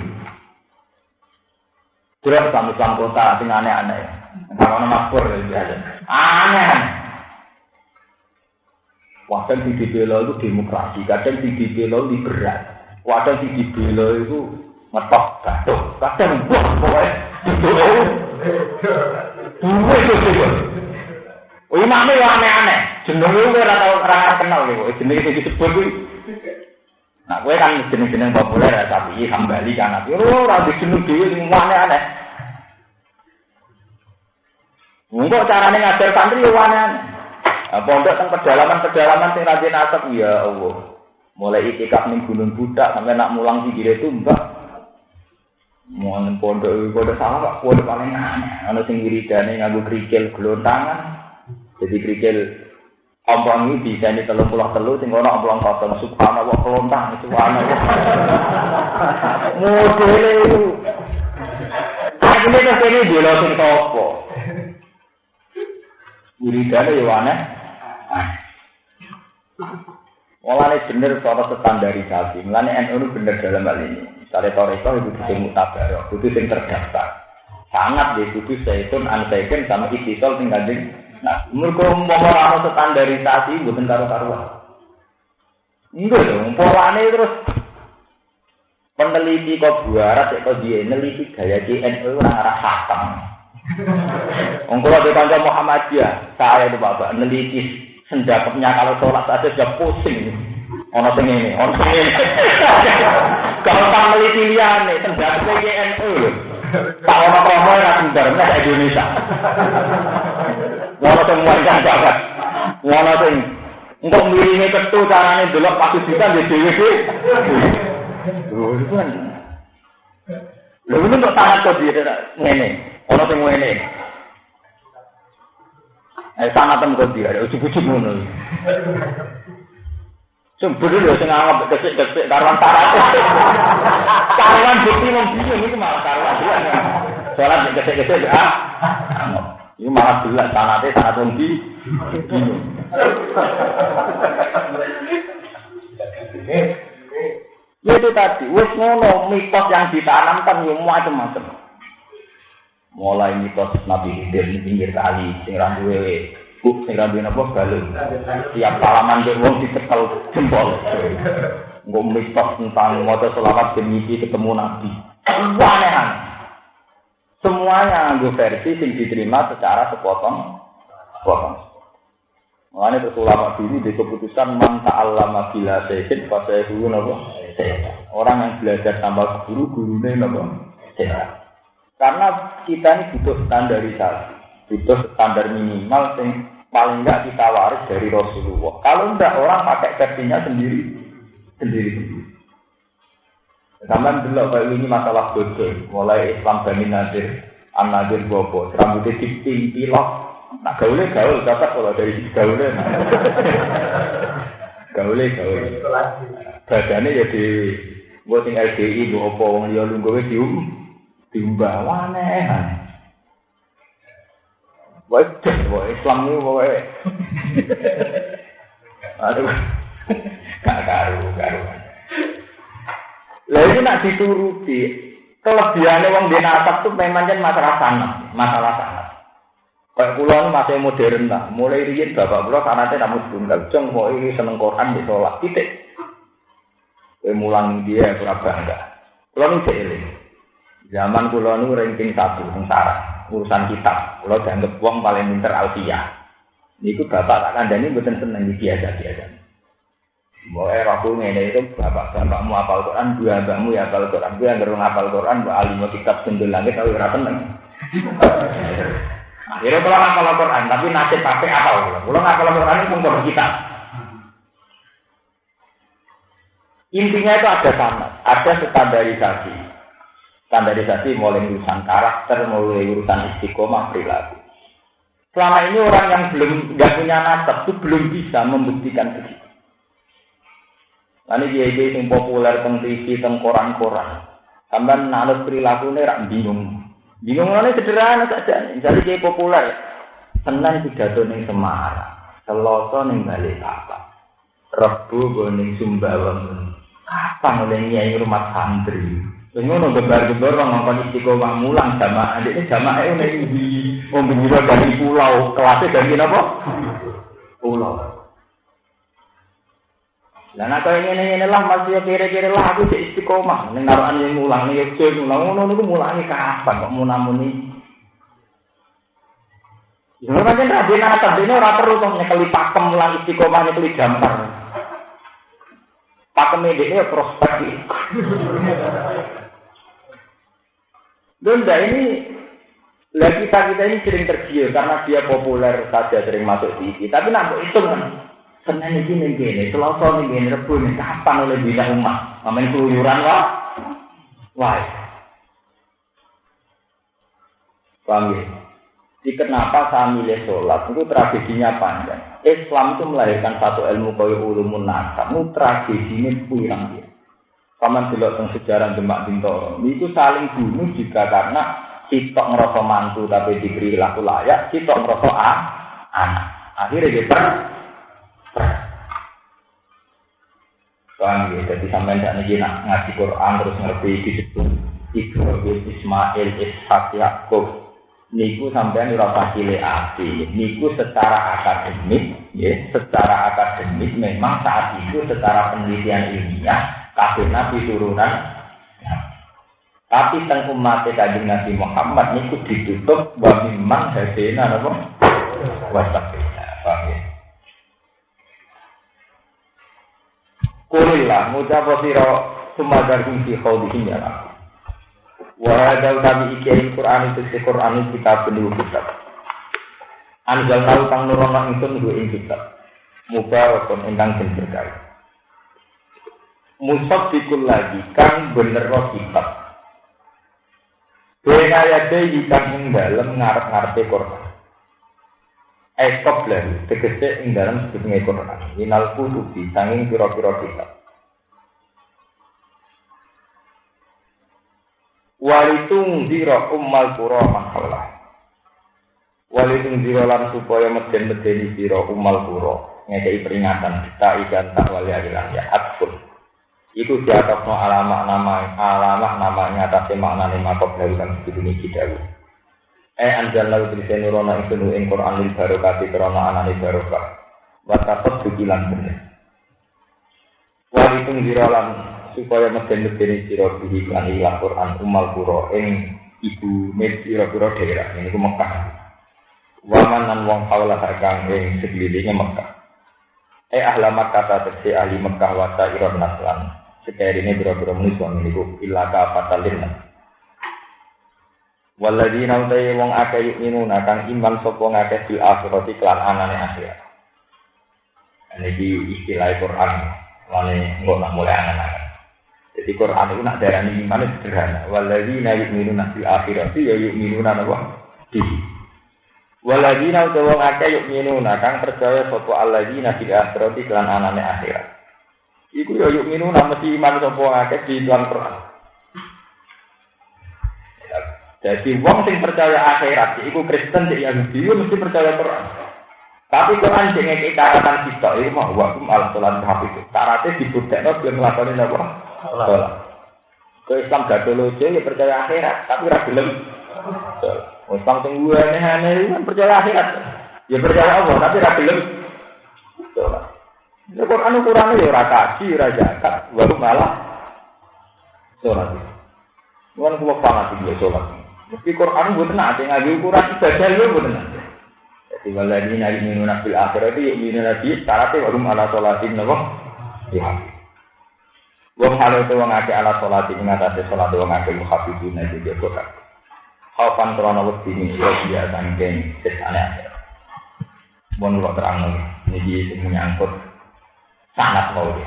Dulu Islam kota sing aneh-aneh. Gak ono makmur biasa. Aneh. Kadang di dibela itu demokrasi, kadang di dibela liberal, kadang di dibela itu ngetok gaduh, kadang buah pokoknya itu. Oh imamnya yang aneh-aneh, jenengnya gue rata kenal gitu, jenengnya itu disebut gue. Nah gue kan jenis-jenis populer ya, tapi Hambali kan, rata jenuh dia semua aneh-aneh. Enggak caranya ngajar santri ya aneh-aneh. Pondok teng pedalaman sing rajin asap ya Allah. Mulai itikaf ning Gunung Budak sampai nak mulang pinggire Tumbak. Mun pondok salah kok pondok paling aneh. Ana sing wiridane nganggo krikil glontangan. Jadi krikil ompong iki bisa 33 sing ono ompong kosong subhanallah klontang subhanallah. Modele itu. Akhirnya terus ini dhewe sing topo. Wiridane yo aneh. Mulane bener cara standarisasi. Mulane NU bener dalam hal ini. Misalnya toreko itu sing mutabar, itu sing terdaftar. Sangat ya kudu saitun ansaiken sama istisol sing gandeng. Nah, mergo ora ono standarisasi mboten karo-karuan. Enggak dong, polane terus peneliti kok buarat kok dia neliti gaya NU ora arah hakam. Wong kula di kanca Muhammadiyah, saya itu Bapak neliti sendapatnya kalau sholat saja sudah pusing. Ono sing ngene, ono sing ngene. Kalau tak neliti liyane sendapatnya NU lho. Tak ono promo ora sindar nek Indonesia. Ono sing warga banget. Ono sing engko mirine ketu carane delok Pakistan dhewe-dhewe. Lho itu kan. Lho ini untuk tangan kok dia ngene. Ono sing ngene. Sangat tempat dia, ujuk-ujuk ngono. Semburu lho sing anggap gesek-gesek karuan tarat. Karuan bukti wong bingung iki malah karuan. Salat gesek-gesek Ini malah jelas sanate sangat wong bingung. Ya itu tadi, wis ngono mitos yang ditanamkan yo macam-macam. Mulai mitos Nabi Khidir di pinggir kali, sing rambuwe, sing rambuwe napa balung. Tiap salaman dhek wong dicekel jempol. Engko mitos tentang maca selawat demi ketemu Nabi. Aneh-aneh. Semuanya nganggo versi sing diterima secara sepotong. Mulane ulama dulu di keputusan man ta'allama bila syai'in fa sayhu napa. Orang yang belajar tanpa gurune napa. Karena kita ini butuh standarisasi, butuh standar minimal yang paling enggak kita waris dari Rasulullah. Kalau enggak orang pakai versinya sendiri. Zaman dulu kalau ini masalah bodoh, mulai Islam Bani Nadir, An-Nadir Bobo, rambutnya diping, pilok. Nah gaul dapat kalau dari gaulnya. Gaul. Badannya jadi buat yang LDI, buat apa, orang dia lungguwe diumbah aneh. Wah, Islam ni boleh. Aduh, gak karu. Lalu nak dituruti kelebihannya wong dinasab tu memang jen masalah sanad. Kayak pulau masih modern tak. Mulai riyen bapak pulau sanadnya namun tunggal. Jeng mau ini seneng Quran di sholat titik. Mulang dia kurang bangga. Pulau ni seiring. Zaman kula nu ranking 1 sengsara urusan kitab. Kula dianggap wong paling pinter alfiyah. Niku bapak tak kandhani mboten seneng biasa-biasa. Mbok aku ngene itu bapakmu hafal Quran, dua mbakmu ya hafal Quran. Kuwi anggere hafal Quran mbok alim kitab sendel langit tapi ora seneng. Akhirnya kula hafal Quran tapi nasib pakai apa kula hafal Quran pun kok kitab. Intinya itu ada sanad, ada standarisasi mulai urusan karakter, mulai urusan istiqomah perilaku. Selama ini orang yang nggak punya nasab itu belum bisa membuktikan begitu. Lalu dia yang populer teng TV, teng koran-koran, sampai nanus perilaku ini rak bingung. Bingung ini sederhana saja. Misalnya dia populer, senang pidato ning Semarang, Selasa ning balik apa? Rebu go ning Sumbawa. Kapan oleh nyai rumah santri? Ngono gebar-gebar ngomong istiqomah mulang jamaah. Ini jamaah ini di membira dari pulau. Kelasnya dari apa? Pulau. Lah nek ngene-ngene lah masih kira-kira lah aku di istiqomah. Ning narukan yang mulang ning yo mulang ngono niku mulange kapan kok munamuni? Ya ora kan rajin nata dene ora perlu to nyekeli pakem mulang istiqomah nyekeli gambar. Pakem ini prospek. Donda ini lagi kita ini sering tergiur karena dia populer saja sering masuk TV. Tapi nak hitung kan, Senin ini gini, Selasa ini gini, Rebu ini kapan oleh bina umat, ngamen keluyuran wah, paham ya? Jadi kenapa saya milih sholat itu tradisinya panjang. Islam itu melahirkan satu ilmu kaya ulumun nasab, itu tradisinya kurang dia. Paman delok teng sejarah Demak Bintoro, itu saling bunuh juga karena sitok ngerasa mantu tapi diberi laku layak, sitok ngerasa anak. Akhirnya dia paham ya? Jadi sampai tidak ngaji Quran terus ngerti disebut Ibrahim, Ismail, Ishak, Yakub. Niku sampean ora fasile ati. Niku secara akademik, ya, secara akademik memang saat itu secara penelitian ilmiah kabeh nabi turunan. Tapi teng umat Kanjeng Nabi Muhammad niku ditutup wa mimman hadena napa? Wasabina. Paham ya? Kulillah mutafasira sumadar fi khawdihi ya. Wa hadal kami iki Al-Qur'an itu Al-Qur'an kita penuh kitab. Anjalna kang nurono ingsun nggo ing kitab. Mubarakun ingkang den berkah. Musaddiqul lagi kang bener kitab. Dene ayate kang ing dalem ngarep-ngarepe Qur'an. Ekop lan tegese ing dalem sedene Qur'an. Inal kutubi sanging pira-pira kitab. Walitung zira ummal qura man hawla. Walitung zira lan supaya meden-medeni sira ummal qura ngekei peringatan kita ikan tak wali alilah ya atpun. Iku diatapno alamat nama ngatasi maknane makop dalukan sedune kidawu. Anjal tulisan nurona ingsun ing Qur'an lil barokati krana anane barokah. Wa taqad dibilang bener. Walitung zira lan supaya meden-medeni sira bihi lan ila Quran umal qura ing ibu pira-pira daerah niku Mekah. Waman lan wong haula kang ing sekelilinge Mekah. Ahlamat kata tegese ahli Mekah wa sa'iron naslan. Sekarine pira-pira manusa niku illa ka fatalin. Waladina utai wong akeh minuna kang iman sapa ngakeh bil akhirati lan anane akhirat. Niki istilah Quran lane engko nak mulai anak-anak. Jadi Quran itu nak darani iman sederhana. Walladzina yu'minuna bil akhirati ya yu'minuna napa? Walladzina wong akeh yu'minuna kang percaya sapa alladzina bil akhirati lan anane akhirat. Iku ya yu'minuna mesti iman sapa akeh di dalam Quran. Jadi wong sing percaya akhirat iku Kristen sing Yahudi mesti percaya Quran. Tapi Quran sing ngeki catatan kita iki mah wa kum al-salat hafiz. Syaratnya dibudekno ben nglakoni napa? Salat. Ke Islam gadolojo ya percaya akhirat, tapi ora gelem. Islam sing aneh-aneh kan percaya akhirat. Ya percaya Allah, tapi ora gelem. Salat. Ya Quran ukurane ya ora kaji, ora zakat, baru malah salat. Nuwun kula paham iki salat. Mesti Quran mboten ate ngaji ukuran ibadah lho mboten. Jadi waladina yu'minuna bil akhirati yu'minuna bi syaratnya wa hum ala sholatin napa? Ya. Wong hale to wong akeh ala sholati ing atase salat wong akeh muhafizun iki yo kok. Kapan krana wedi iki ya sangking sesane akeh. Mun kok terang niki sing nyangkut sanad wae.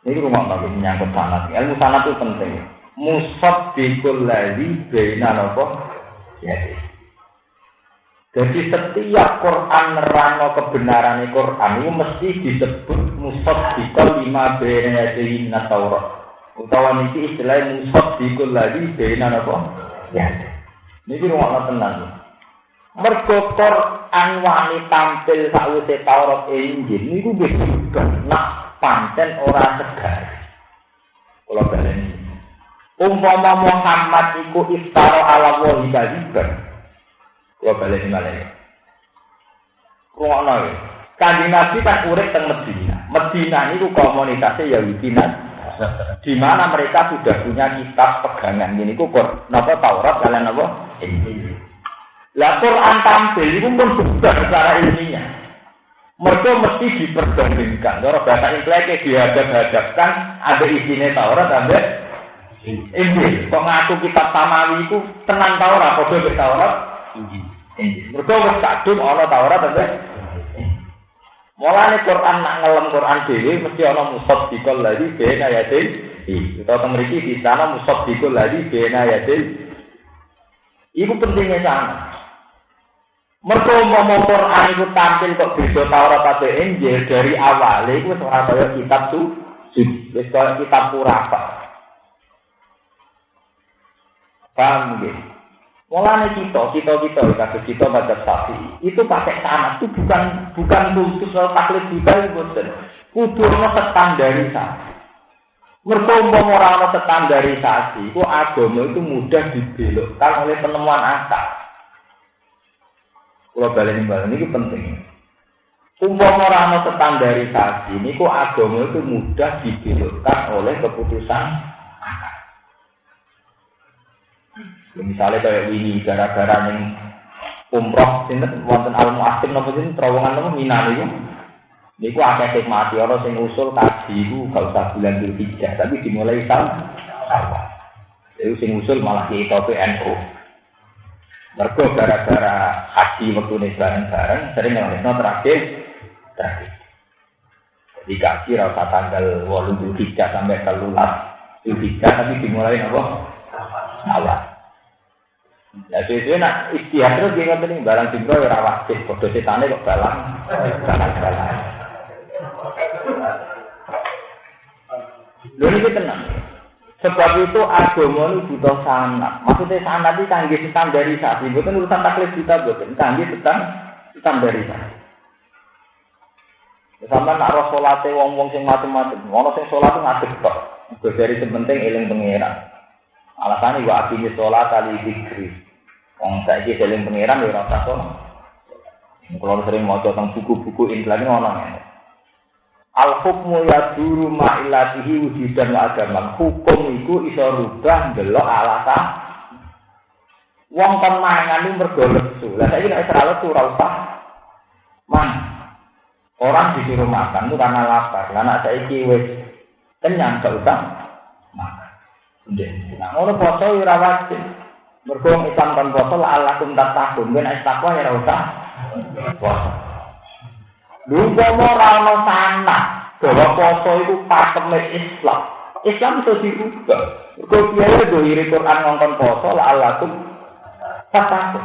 Niki rumah nang nyangkut sanad. Ilmu sanad itu penting. Musaddiqul ladzi baina napa? Ya. Jadi setiap Quran nerangno kebenaran Quran itu mesti disebut musaddiqul lima baina yadayhi Taurat. Utawa niki istilah musaddiqul ladzi baina napa? Ya. Niki rumah tenan. Mergo Quran wani tampil sawise Taurat Injil niku wis nak pancen ora segar. Kula baleni. Umpama Muhammad iku iftara ala wahi kaliban. Kula baleni malih. Kuwono ya. Kanjeng Nabi kan urip teng Madinah. Madinah niku komunitasnya Yahudi di mana mereka sudah punya kitab pegangan. Ini ku napa Taurat kalian napa Injil. Lah Quran tampil itu pun juga secara ilmiah. Mereka mesti diperbandingkan. Kalau bahasa Inggrisnya dihadap-hadapkan, ada isinya Taurat, ada Injil. Kok ngaku kitab Samawi itu tenang Taurat, kode ke Taurat, Injil. Mereka harus kadung ada Taurat, ada mulanya Quran nak ngelam Quran dewi mesti ada musaddiqal ladzi baina yadayhi. Kita memiliki di sana musaddiqal ladzi baina yadayhi. Itu pentingnya sana. Mergo umpama Quran iku tampil kok beda Taurat atau Injil dari awal iku wis ora kaya kitab suci, wis kaya kitab purapa. Paham nggih? Mulane kita baca sapi itu pakai sanad itu bukan khusus taklid juga boten. Kudu ana standarisasi. Mergo umpama ora ana standarisasi, iku agama itu mudah dibelokkan oleh penemuan akal. Kalau balik ini penting. Umpama ora ana standarisasi, niku agama itu mudah dibelokkan oleh keputusan akal. Misalnya kayak ini gara-gara ning umroh sinten wonten al-mu'assim napa sinten terowongan napa Mina niku. Niku akeh hikmah ora sing usul kaji iku gak usah bulan Dzulhijjah, tapi dimulai tahun awal. Itu sing usul malah ki NU. Mergo gara-gara haji wektune bareng-bareng sering ngelesno terakhir. Jadi kaji rasa tanggal 8 Dzulhijjah sampai 13 Dzulhijjah tapi dimulai napa? Awal. Ya sesuai nak istihad terus dia ngomong barang jumroh ya rawat bodoh setane kok balang. Lho iki tenang. Sebab itu agama itu butuh sanad. Maksudnya sanad itu kangge standarisasi, bukan urusan taklid kita bukan, kangge standarisasi. Sampai nak roh salate wong-wong sing macam-macam, ono sing salat ngadeg tok. Iku dari sepenting eling pangeran. Alasane wa aqimi sholat ali dzikri. Wong saiki eling pangeran ya ora usah sholat. Kalau sering maca teng buku-buku Islam ono ngene. Al-hukmu yaduru ma'ilatihi wujudan wa adaman. Hukum iku iso rubah ndelok alasan. Wong kon mangan iki mergo lesu. Lah saiki nek ora lesu ora usah mangan. Orang disuruh makan itu karena lapar. Lah nek saiki wis kenyang gak usah makan. Nggih. Nah, ngono poso ora wajib. Mergo Islam kan poso la alakum tatakun, ben takwa ya ora usah poso. Lha ora ana sanad bahwa poso itu pakeme Islam. Islam itu dirubah. Mergo kiai dohire Quran ngongkon poso la alakum tatakun.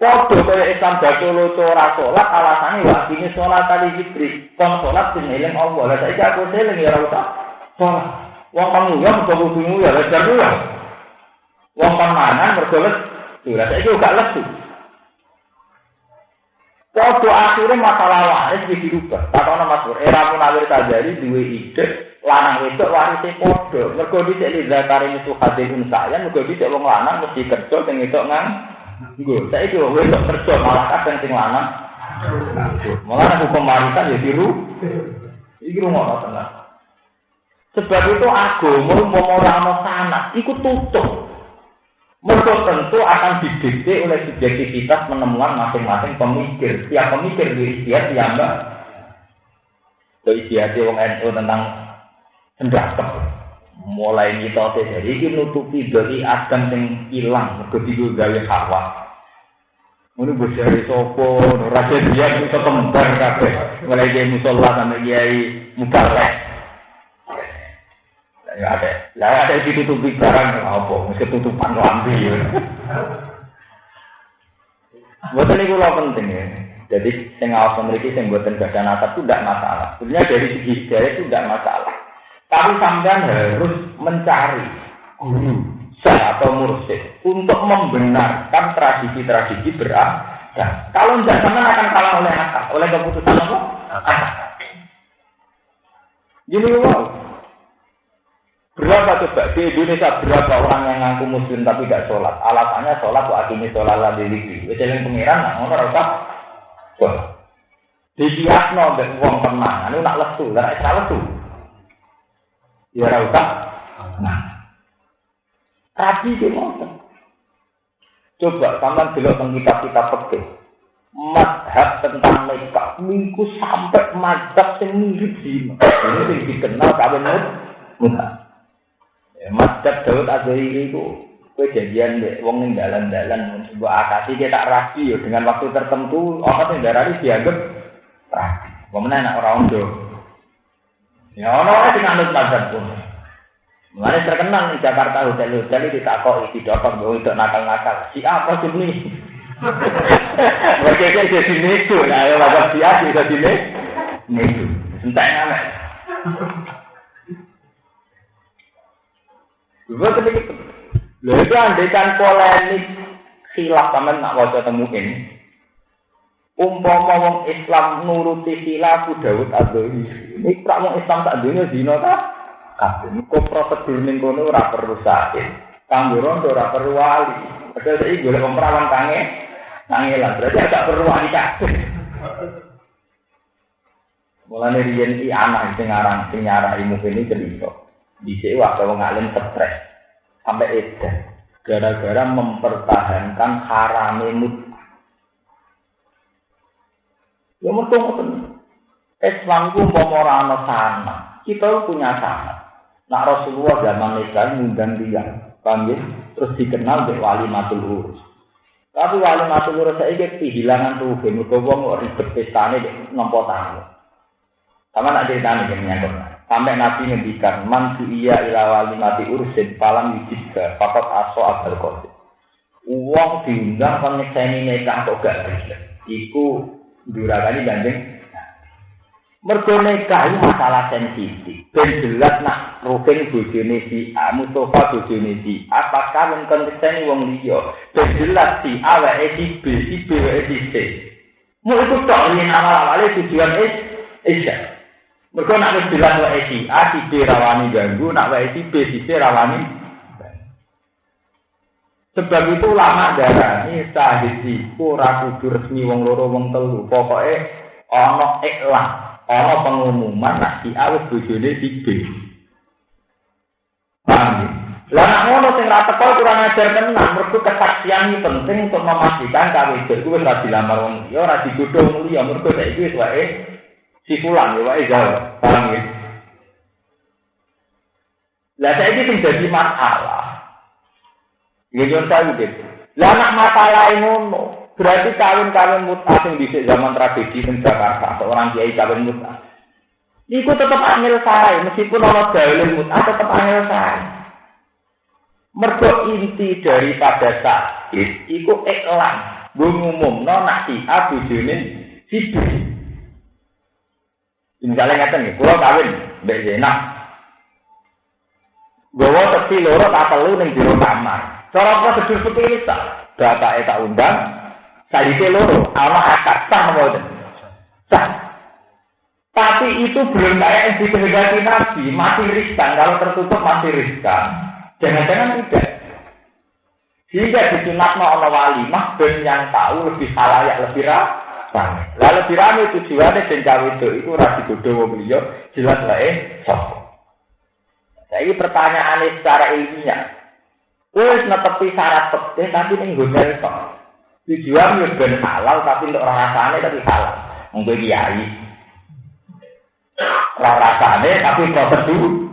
Podo kaya Islam dadi ora salat alasane wa dene salat ali zikri. Kon salat sing eling Allah. Lah saiki aku eling ya ora usah salat. Wong panguyang kok kudu ya lha jaru. Wong mangan mergo lesu. Lah saiki gak lesu. Podo akhire masalah waris dirubah. Takono Mas Pur, era munawir tajari duwe ide lanang wedok warise podo. Mergo dhisik li zakare musuh hadin saya, mergo dhisik wong lanang mesti kerja sing wedok nganggo. Saiki wong wedok kerja malah kadang sing lanang. Malah hukum maritan ya diru. Iki rumono tenan. Sebab itu agama umpama ora ana sanad iku tutup. Mergo tentu akan didikte oleh subjektivitas penemuan masing-masing pemikir. Setiap pemikir diistiad diambah. Istiad wong NU tentang pendapat. Mulai mitose dari iki nutupi dari akan sing ilang mergo digawe hawa. Ngono bos dari sapa, raja dia iso kembar kabeh. Mulai dari musala sampai kiai mubalek. Ya ada ditutupi barang apa, ketutupan lambi. Buatan itu lah penting ya. Jadi yang awal memiliki yang buatan gada nasab itu tidak masalah. Sebenarnya dari segi hidayah itu tidak masalah. Tapi sampean harus mencari guru sah atau mursyid untuk membenarkan tradisi-tradisi beragama. Kalau tidak sama akan kalah oleh akal, oleh keputusan apa? Akal. Gini wow. Berapa coba di Indonesia berapa orang yang ngaku muslim tapi tidak sholat? Alasannya sholat waktu ini sholat lagi diri. Jalan pengiran nak ngono rasa. Dikiasno mbek wong tenang, anu nak lesu, ora iso lesu. Ya ora usah. Nah. Rabi ki ngoten. Coba sampean delok teng kitab-kitab fikih. Mazhab tentang nikah minggu sampai mazhab sing mirip zina. Ini sing dikenal kawin muda. Ya mazhab Daud Azhari itu kejadian mbek wong ning dalan-dalan mbok akati kita tak rapi ya dengan waktu tertentu ana sing darani dianggap rapi. Pemenang anak orang ondo. Ya orang sing anut mazhab pun. Mulane terkenal di Jakarta hotel-hotel iki ditakoki didokok mbok untuk nakal-nakal. Si apa sih ini? Mereka jadi nesu, nah ya wajah siap jadi nesu. Entek anak. Dua ketika lha andekan polemik khilaf sampean nak waca temuin. Umpama wong Islam nuruti khilaf Daud Azhari. Nek prak wong Islam sak dunya zina ta? Kabeh kok prosedur ning kono ora perlu sakit. Kanggo rondo ora perlu wali. Padahal iki golek perawan kangelan. Berarti agak perlu wali kabeh. Mulane riyen iki anak sing aran sing nyarai mungkin iki cerita. Dhisik waktu wong alim stres sampai edan gara-gara mempertahankan harame mut'ah. Ya mesti Islam itu umpama ana sana. Kita punya sana. Nak Rasulullah zaman nikah ngundang dia, paham ya? Terus dikenal sebagai wali matul urus. Tapi wali matul urus saiki kehilangan tuh, mergo wong ribet pestane nampa tamu. Sama nak ceritane nyangkut. Sampai Nabi ngendikan man iya ila wali mati ursin palang wijika papat aso abal qadir. Wong diundang kon nyekseni nikah kok gak gelem. Iku durakane gandeng. Mergo nikah iki masalah sensitif. Ben jelas nak rukin bojone si A, Mustafa bojone si A, apakah wong kon nyekseni wong liya. Ben jelas si A wae si B wae si C. Mu iku tok yen awal-awale tujuan Isya. Mergo nak wis jelas wae si A, si B rawani ganggu, nak wae si B, si C rawani. Sebab itu lama darani sahih iku ora kudu resmi wong loro wong telu. Pokoke ana iklan, ana pengumuman nak si A wis bojone si B. Paham? Lah nek ngono sing ra teko kurang ajar tenan, mergo kesaksian iki penting untuk memastikan kawin iku wis ra dilamar wong liya, ora digodho wong liya, mergo saiki wis wae si fulan ya wae jauh, paham ya? Lah saiki sing dadi masalah. Ya jon sawu gitu. Lah nak masalah ngono, berarti kawin-kawin mut'ah sing dhisik zaman tragedi ning Jakarta, atau orang kiai kawin mut'ah. Iku tetep angel sae, meskipun ana dalil mut'ah tetep angel sae. Mergo inti daripada sakit iku iklan, ngumumno nak si A bojone si B. Misalnya ngeten nih, kula kawin mbek Zainab. Gowo teksi loro tak telu ning jero kamar. Cara prosedur seperti itu bapake tak undang, salite loro, ana akad sah mboten. Sah. Tapi itu belum kayak yang dikehendaki Nabi, masih riskan. Kalau tertutup masih riskan. Jangan-jangan tidak. Sehingga disunatno ana walimah ben yang tahu lebih halayak lebih ramai. Lah lebih ramai tujuane den cawe itu ora digodho wong liya, jelas wae sapa. Saiki pertanyaane secara ilmiah. Wis netepi syarat fikih tapi ning hotel tok. Tujuan yo ben halal tapi untuk rasane tapi halal. Wong kowe kiai. Rasane tapi prosedur.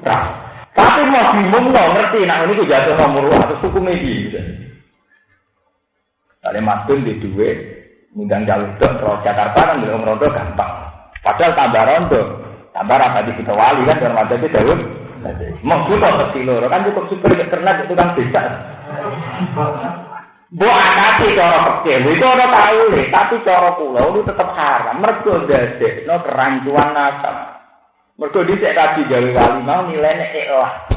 Tapi mau bingung ngerti nek niku jatuh nomor atau hukume iki. Kale madun di dhuwit ngundang jalur terus Jakarta kan belum rondo gampang. Padahal tambah rondo, tambah rapati kita wali kan orang ada di Daud. Mau butuh kecil kan cukup super internet itu kan bisa. Buat nanti cara kecil itu orang tahu nih, tapi cara pulau itu tetap haram. Mergo dadi no kerancuan nasab. Mergo dhisik tadi gawe wali mau nilainya ikhlas.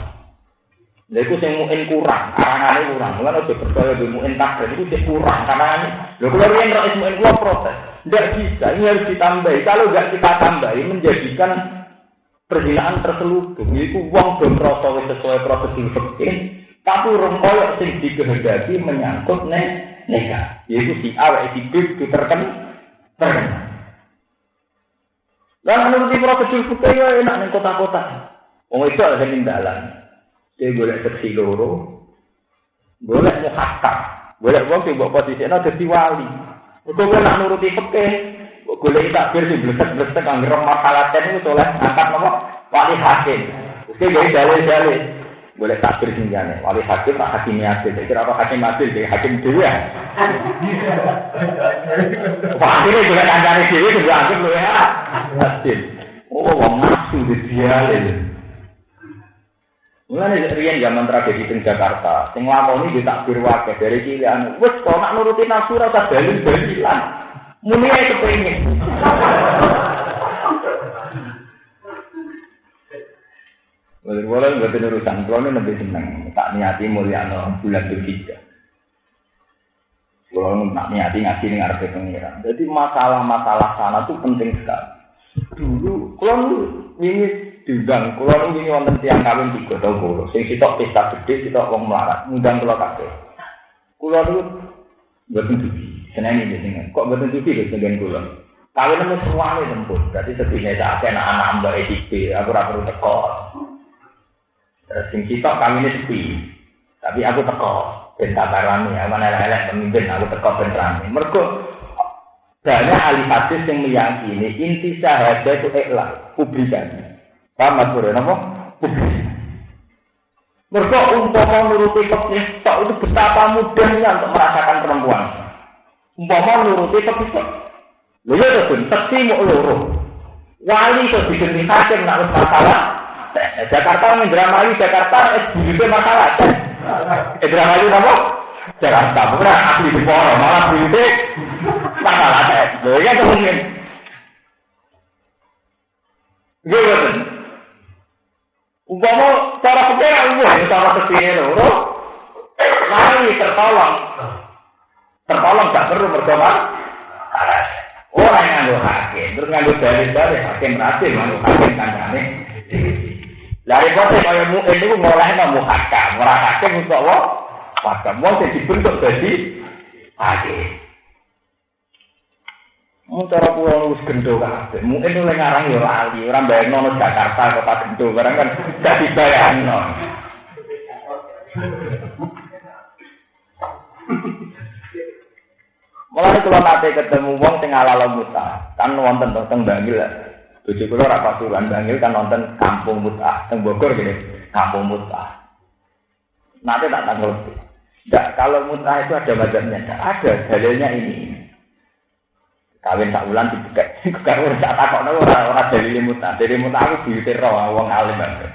Lha iku sing muin kurang, karangane kurang. Lan aja percaya be muin takdir itu sing kurang karangane. Lho kalau yen nek muin kula protes. Enggak bisa, ini harus ditambahi. Kalau enggak kita tambahi menjadikan perzinaan terselubung. Itu wong do merasa wis sesuai prosedur fikih, tapi urung koyo sing dikehendaki menyangkut nikah. Yaitu si awake si B terkena. Lan menuruti prosedur fikih ya enak ning kota-kota. Wong itu ada ning dalan. Dia boleh seksi loro, boleh muhakam, boleh wong sing mbok posisine dadi wali. Untuk nak nuruti fikih, boleh takbir sing blesek-blesek anggere masalah ten itu oleh angkat nomor wali hakim. Oke, jadi dalil-dalil. Boleh takbir sing jane, wali hakim tak hakim adil. Kira apa hakim adil jadi hakim dhewe ya. Akhirnya juga kancane dhewe juga anggap lho ya. Adil. Oh, wong nafsu dialil. Mulane riyen zaman tragedi teng Jakarta, sing nglakoni ditakbir wae dari cilik. Wis kok nak nuruti nafsu ora usah dalil-dalilan. Muni ae kepengin. Walau nggak urusan, kalau ini lebih senang tak niati mulyano bulan Dzulhijjah. Kalau tak niati ngaji dengan arti pengiran. Jadi masalah-masalah sana itu penting sekali. Dulu kalau ini diundang, kalau ini wonten tiang kawin 3 tahun, sing sitok pesta gede, sitok wong melarat, ngundang kula kabeh. Kula niku mboten dugi, seneng iki sing kok mboten dugi lho sing kula. Kawin nemu suwane tempur, berarti sedine sak anak-anak mbak iki, aku ora perlu teko. Terus sing sitok kawine sepi. Tapi aku teko ben tabarane, aman elek-elek pemimpin aku teko ben rame. Mergo banyak ahli hadis yang meyakini inti syahadat itu ikhlas, publikasi. Paham maksudnya apa? Mereka umpama nuruti fikih tok itu betapa mudahnya untuk merasakan perempuan. Umpama nuruti fikih tok. Lha ya to, teksi mau loro. Wali kok diganti hakim nak masalah. Jakarta Indramayu Jakarta SBB masalah. Indramayu apa? Jakarta bukan asli di Poro, malah di masalah. Lha ya to mungkin. Gimana? Umpama cara pikir Allah, cara kesini loro, mari tertolong gak perlu berdoa. Orang yang nganggo hakim, terus nganggo dalil-dalil hakim berhasil nganggo hakim kancane. Lari pote kaya mu'in itu ngolehno muhakam, ora hakim untuk apa? Hakim wong sing dibentuk dadi hakim. Cara pulau wis gendho kabeh. Mungkin oleh ngarang ya lali, ora bayangno nang Jakarta kota gendho, barang kan gak dibayangno. Mulane kula nate ketemu wong sing ala muta, kan wonten teng Bangil. Bojo kula ora pasuruan Bangil kan wonten kampung muta, teng Bogor gini, kampung muta. Nate tak tanggal. Enggak, kalau muta itu ada mazhabnya, ada dalilnya ini. Kawin sak wulan dibekek. Karo sak takokno ora dalile muta. Dalile muta aku diutir wong alim banget.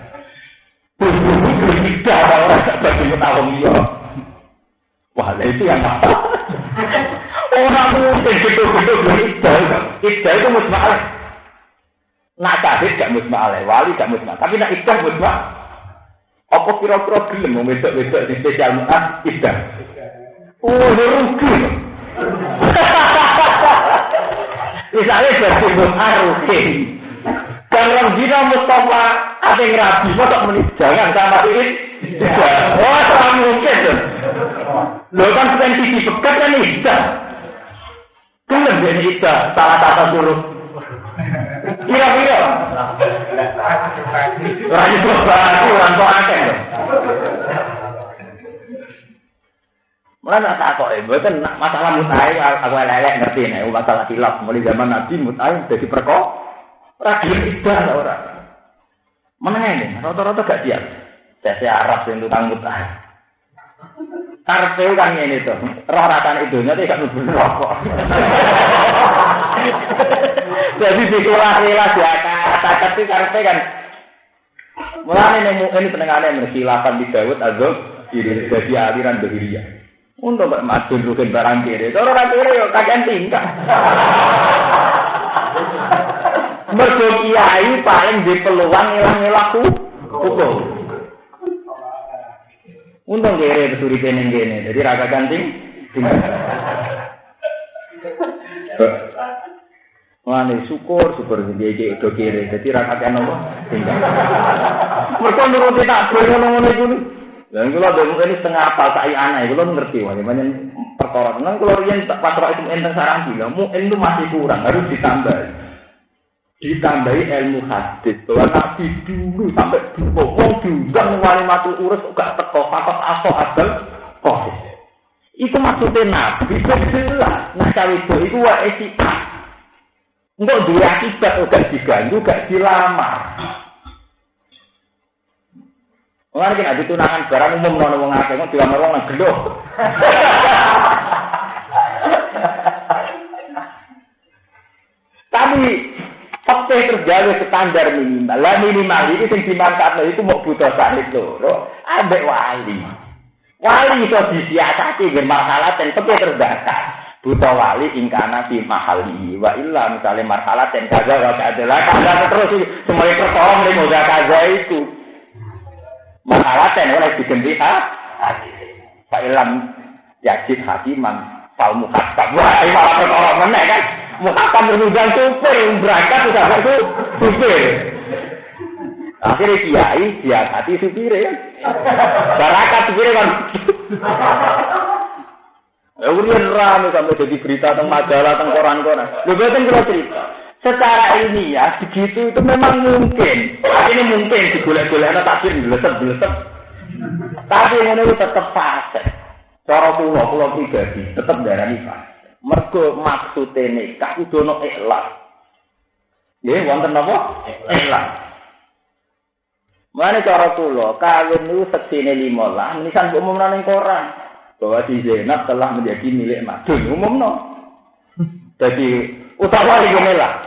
Tidak ora sak dalile muta wong liya. Wah, itu yang apa? Orang mungkin betul-betul iddah itu musma'al. Nak syahid gak musma'al, wali gak musma'al. Tapi nak iddah musma'al. Apa kira-kira gelem wong wedok-wedok di spesial mu'ad iddah? Rugi. Misalnya jadi rugi. Dan orang zina Mustafa ada yang rabi, masa jangan sama ini. Oh, tak mungkin. Lo kan sensisi bekat kan iddah. Kan lebih iddah, salah kata suruh. Kira-kira. Lagi berarti orang tua akeh. Mulai tak kok, bukan masalah mutai, aku elek ngerti nih, masalah khilaf. Mulai zaman Nabi mutai jadi perkara, ragil iddah orang. Mana ini? Rata-rata gak siap. Saya Arab yang tukang mutai. Karpet kan ini tuh, roh rasanya idunya tuh gak nubuh rokok. Jadi dikulah-kulah kata itu karpet kan. Mulai ini pendengarannya khilafan di Dawud Azab, jadi aliran Bahiriyah. Untuk bermadun rugen barang kiri, orang kiri yo kagian tinggal. Mergo kiai paling di peluang ilang-ilang hukum. Untung kere besuri ning kene. Dadi ra kancing. Wani syukur dia do kere. Dadi ra kakean apa? Tinggal. Mergo nuruti takbir ngono-ngono iku. Lah kula mungkin setengah apal sak anak kula ngerti wae pancen perkara nang kula riyen pas ora itu enten saran bilang mungkin itu masih kurang harus ditambahi ilmu hadis bahwa nabi dulu sampai wong diundang wali matul urus gak teko fakot aso adal kok itu maksudnya nabi jelas nah cawe itu wae sifat engko duwe akibat gak diganggu gak dilamar. Orang kan ada tunangan barang umum nono wong akeh kok dilamar wong nang gendho. Tapi fakta terjaga standar minimal. Lah minimal itu sing dimanfaatno itu mau butuh sahid loro. Ambek wali. Wali iso disiasati nggih masalah ten fakta terbatas. Buta wali ingkana fi mahali wa illa misale masalah ten kaza wa adalah kada terus semuanya perkara mrene udah kaza itu. Masalah ten oleh diganti Pak Ilham Yazid Hakiman Pak Muhammad wah ini malah orang meneh kan Muhammad berhujan supir berangkat sudah itu supir akhirnya kiai dia hati supir ya barakat supir kan kemudian rame sampai jadi berita tentang majalah tentang koran-koran lu betul kalau cerita secara ilmiah begitu itu memang mungkin. Ini mungkin digolek-golekna takdir blesep-blesep. Tapi ngono itu tetep fase. Cara kula pribadi tetep darani fase. Mergo maksude nikah kudu ono ikhlas. Nggih, wonten napa? Ikhlas. Mane cara kula kawin niku seksine 15, menisan umumna ning koran bahwa si Zainab telah menjadi milik madun umumno. Jadi utawa iki melah.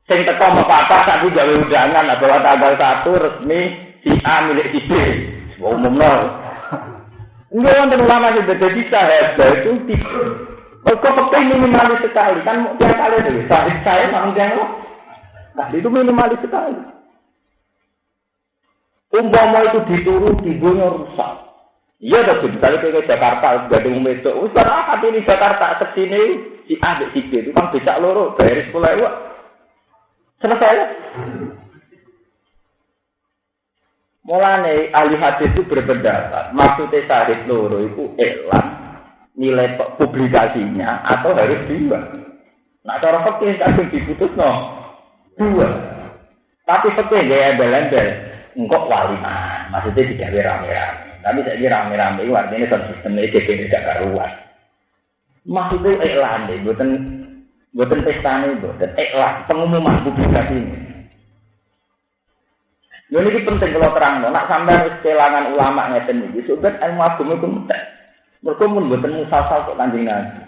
Sing teko apa-apa sak ku gawe undangan bahwa tanggal 1 resmi si A milik si B. Umumno. Enggak wonten ulama sing dadi sahih itu kok penting minimalis sekali kan tiap kali itu saya manggen loh. Nah, itu minimalis sekali. Umpama itu dituruti dunia rusak. Iya dah misalnya ke Jakarta sudah umum itu. Usah apa ini Jakarta kesini si A si B itu kan bisa loro bayar sekolah itu selesai. Mulane ahli hadis itu berpendapat maksudnya sahih loro itu elang nilai publikasinya atau harus 2. Nah cara fikih kadang diputus dua. Tapi fikih gaya embel-embel engkok waliman maksudnya digawe rame-rame. Tapi saya kira rame-rame itu artinya sistemnya DPR tidak karuan. Maksudnya iklan deh, buatan pesta ini, buatan iklan, pengumuman publikasi ini. Ini penting kalau terang, nak sampai kelangan ulama ngeten ini, sudah ilmu agama itu penting. Mereka pun buatan musafal kok Kanjeng Nabi.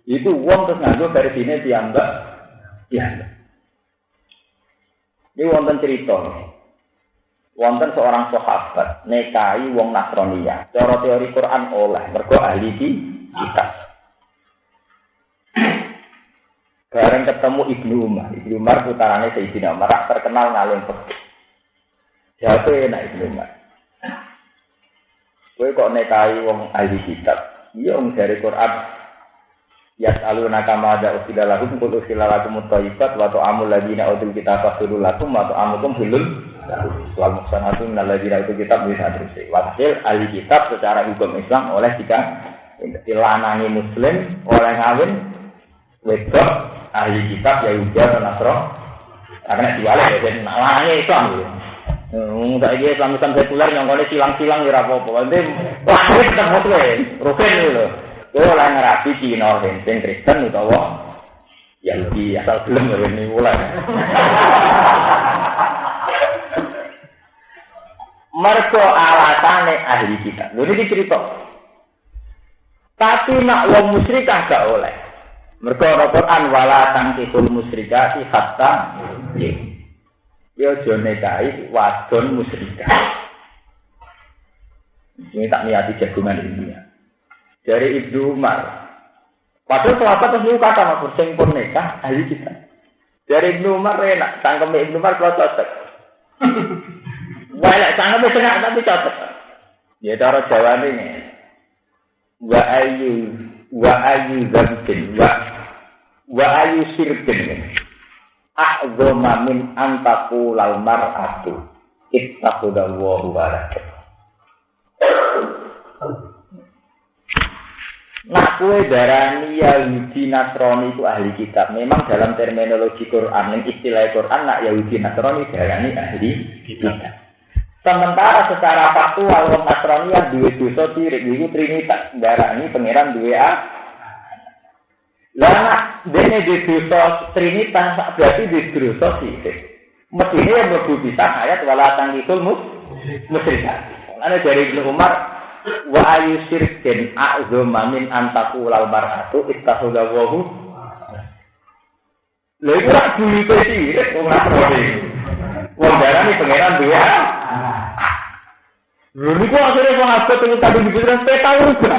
Itu uang terus nganggo dari sini dianggap. Ini wonten cerita. Wonten seorang sahabat nikahi wong Nasraniyah. Cara teori Quran oleh mergo ahli kitab. Bareng ketemu Ibnu Umar. Ibnu Umar putarane Sayyidina Umar terkenal ngalim fikih. Jatuh enak Ibnu Umar. Kowe kok nikahi wong ahli kitab? Iya wong dari Quran. Yas'aluna kama ada usila lakum qul usila lakum thayyibat wa ta'amul ladina utul kitaba fasulul lakum wa ta'amukum hilul wal muhsanatu minal ladina utul kitab bisa terus. Walhasil ahli kitab secara hukum Islam oleh dilanangi muslim oleh ngawin wedok ahli kitab Yahudi atau Nasrani. Karena diwale ya ben lanangi Islam gitu. Enggak iki Islam sekuler nyongkone silang-silang ora apa-apa. Nanti lahir ketemu kowe, rugen lho. Kowe ora ngerapi Cina sing Kristen utawa Yahudi asal gelem ngene mulai. Mergo alasane ahli kitab. Lha iki cerita. Tapi nak wong musyrikah gak oleh. Mergo Al-Qur'an wala tangkihul musyrikati hatta yo jone kai wadon musyrikah. Ini tak niati jagungan ini. Dari Ibnu Umar. Padahal sahabat itu kata mas sing pun nikah ahli kita. Dari Ibnu Umar enak, sangkem Ibnu Umar kalau cocok. Walek sangkem enak tapi cocok. Ya cara Jawane ini. Wa ayu dzambin wa ayu sirkin. A'zama min antaku lal mar'atu. Ittaqullahu walak. Nak kue darani Yahudi Nasrani itu ahli kitab. Memang dalam terminologi Quran, istilah Quran nak Yahudi Nasrani darani ahli kitab. Sementara secara faktual wong Nasrani yang duwe dosa sirik iku trinitas, darani pangeran duwe a. Lah nak dene di dosa trinitas berarti di dosa sirik. Mestine mlebu bisa ayat wala tangikul musyrikat. Ana dari Ibnu Umar wa ayu syirkin a'zama min antaku lal mar'atu ittakhudhahu. Lha iku rak duwe sirik wong Nasrani. Wong darani pangeran duwe a. Lalu itu akhirnya sahabat yang tadi dibilang peta juga.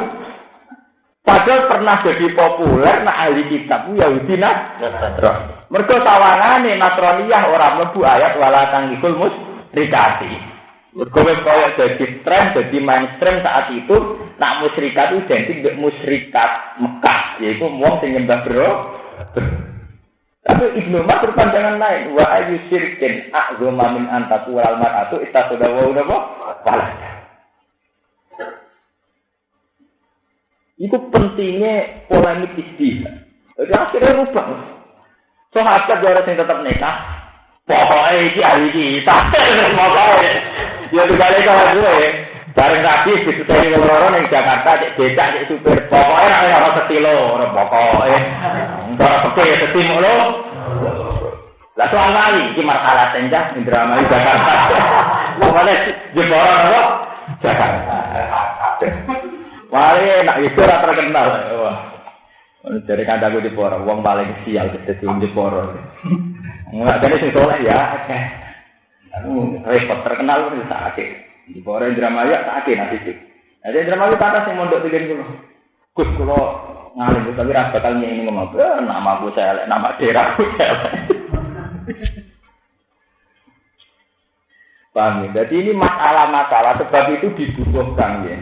Padahal pernah jadi populer nak ahli kitab Yahudi Nasrani. Mergo sawangane Nasraniyah ora mlebu ayat wala tangikul musyrikati. Mergo wis koyo dadi tren, dadi mainstream saat itu nak musyrikat itu identik dengan musyrikat Mekah, yaitu wong sing nyembah Tapi Ibnu Umar berpandangan lain. Wa ayu syirkin a'zama min antaku wal mar'atu ittakhadahu wala. Itu pentingnya polemik istihad. Jadi akhirnya rubah. Sahabat orang yang tetap nikah. Pokoknya ini ahli kita. Pokoknya. Ya dibalik kalau gue. Bareng rapi disusahkan orang-orang yang Jakarta. Cek becak, cek supir. Pokoknya orang setilo. Pokoknya. Orang sepil, setimuk lo. Lah soal lagi. Ini masalah senjah. Drama di Jakarta. Pokoknya jeboran apa? Jakarta. Wah, nak itu ora terkenal. Wah. Dari kandaku di Poro, wong paling sial dadi di Poro. Enggak kene sing soleh ya, akeh. Repot terkenal wis sakit. Di Poro Indramayu sakit nanti sih. Ada Indramayu kata sing mondok tiga dulu. Gus kula ngalim tapi ra bakal ngene ngomong. Nama aku saya elek, nama daerahku saya elek. Paham ya? Jadi ini masalah-masalah sebab itu dibutuhkan ya.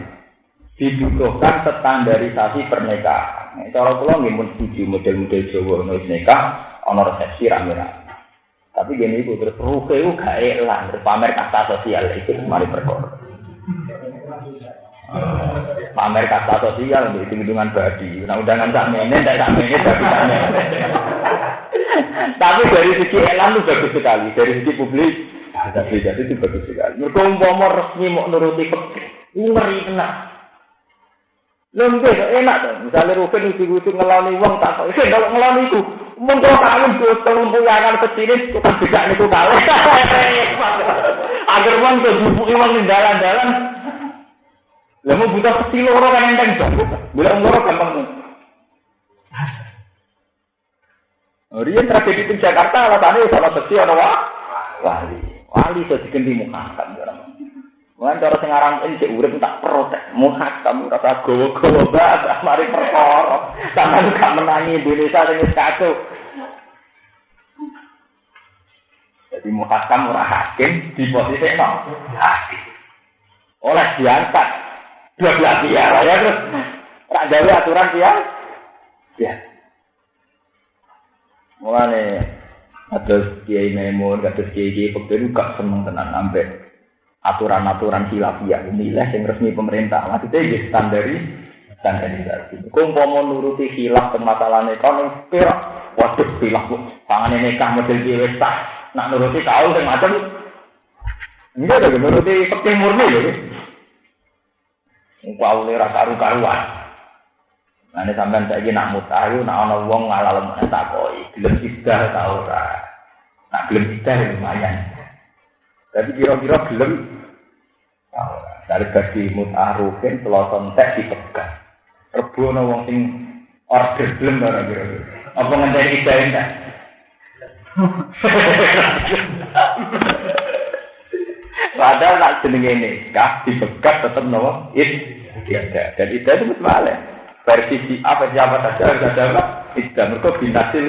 Dibutuhkan standarisasi pernikahan. Cara kula nggih mun setuju model-model Jawa ono nikah, ono resepsi rame-rame. Tapi gini iku terus ruke ku gak elang, terus pamer kasta sosial itu mari perkara. Pamer kasta sosial itu hitungan badi. Nah undangan sak mene ndak sak mene tapi sak mene. Tapi dari segi elang itu bagus sekali, dari segi publik itu bagus sekali. Mergo umpama resmi mau nuruti fikih, ngeri tenan. Lembek enak tuh. Misalnya Ruben uji-uji ngeloni uang tak kok. Kalau ngeloni itu, mungkin kalian tuh telumpuyangan kecilin, kita tidak niku kalah. Agar uang tuh dibuki uang di dalan-dalan. Lalu butuh kecil orang kan yang kan bilang orang gampang tuh. Rian tragedi di Jakarta alasannya salah kecil ada wali sudah diganti muhakkam orang. Mungkin cara sekarang ini cek urip tak protes, muhakam rasa gowo-gowo banget, mari perkara. Sampeyan gak menangi Indonesia sing wis kacau. Jadi muhakam ora hakim di posisi hakim. Oleh diangkat 12 biar ya terus rak gawe aturan ya. Mulane atus kiai Maimun, atus kiai Pekten gak seneng tenan sampai aturan-aturan khilafiyah nilai yang resmi pemerintah maksudnya ya standarisasi. Kumpul nuruti khilaf permasalahan ekonomi, perak, waduh khilaf tangan nikah model biasa, nak nuruti kau yang macam enggak ada nuruti fikih murni loh. Kau lera karu-karuan. Nanti sampai saya nak mutayu, nak ana wong ngalalem takoi, gelem idah ta ora. Nak gelem idah lumayan. Tapi kira-kira gelem dari bagi mut'arufin peloton tek dipegang. Rebono wong sing order gelem ora kira-kira. Apa ngenteni ida enggak? Padahal nak jenenge nikah dipegang tetep nopo? Ida. Dan ida itu mustahil. Versi apa saja harus ada apa? Ida mergo binasil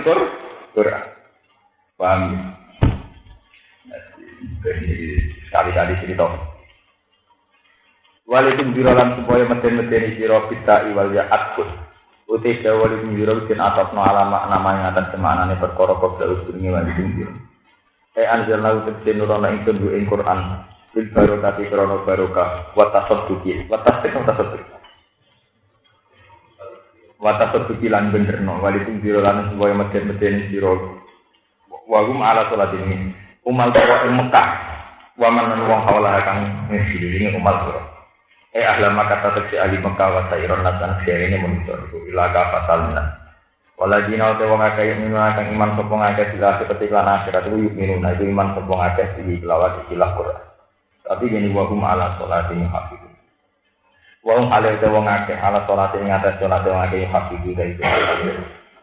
Quran. Paham? Sekali-kali cerita. Walikum birolan supaya meden-medeni sira kita iwal ya atkun. Uti walikum birol bin atapno alama namanya atas semanane perkara kobra usbungi walikum biro. Anjalna utin nurono ingkun bu ing Quran. Bil barokati krono barokah wa tasadduqi wa tasadduqi. Wa tasadduqi lan benerno walikum birolan supaya meden-medeni sira wahum ala salat ini umal qura ing Mekah wa man wong haula kang ngisi umal qura ahla Makkah tetep ahli Mekah wa sairon natan ini monitor ila ka fasalna waladina te wong akeh minuna kang iman sapa ngakeh sila seperti lan akhirat itu minuna itu iman sapa ngakeh di lawat istilah Quran tapi gini wahum ala salat ini hafiz wong ale te wong akeh ala salat ing atas salat wong akeh hafiz dari itu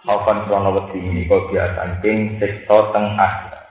Haufan krono wedi ini kok biasa saking siksa teng akhirat.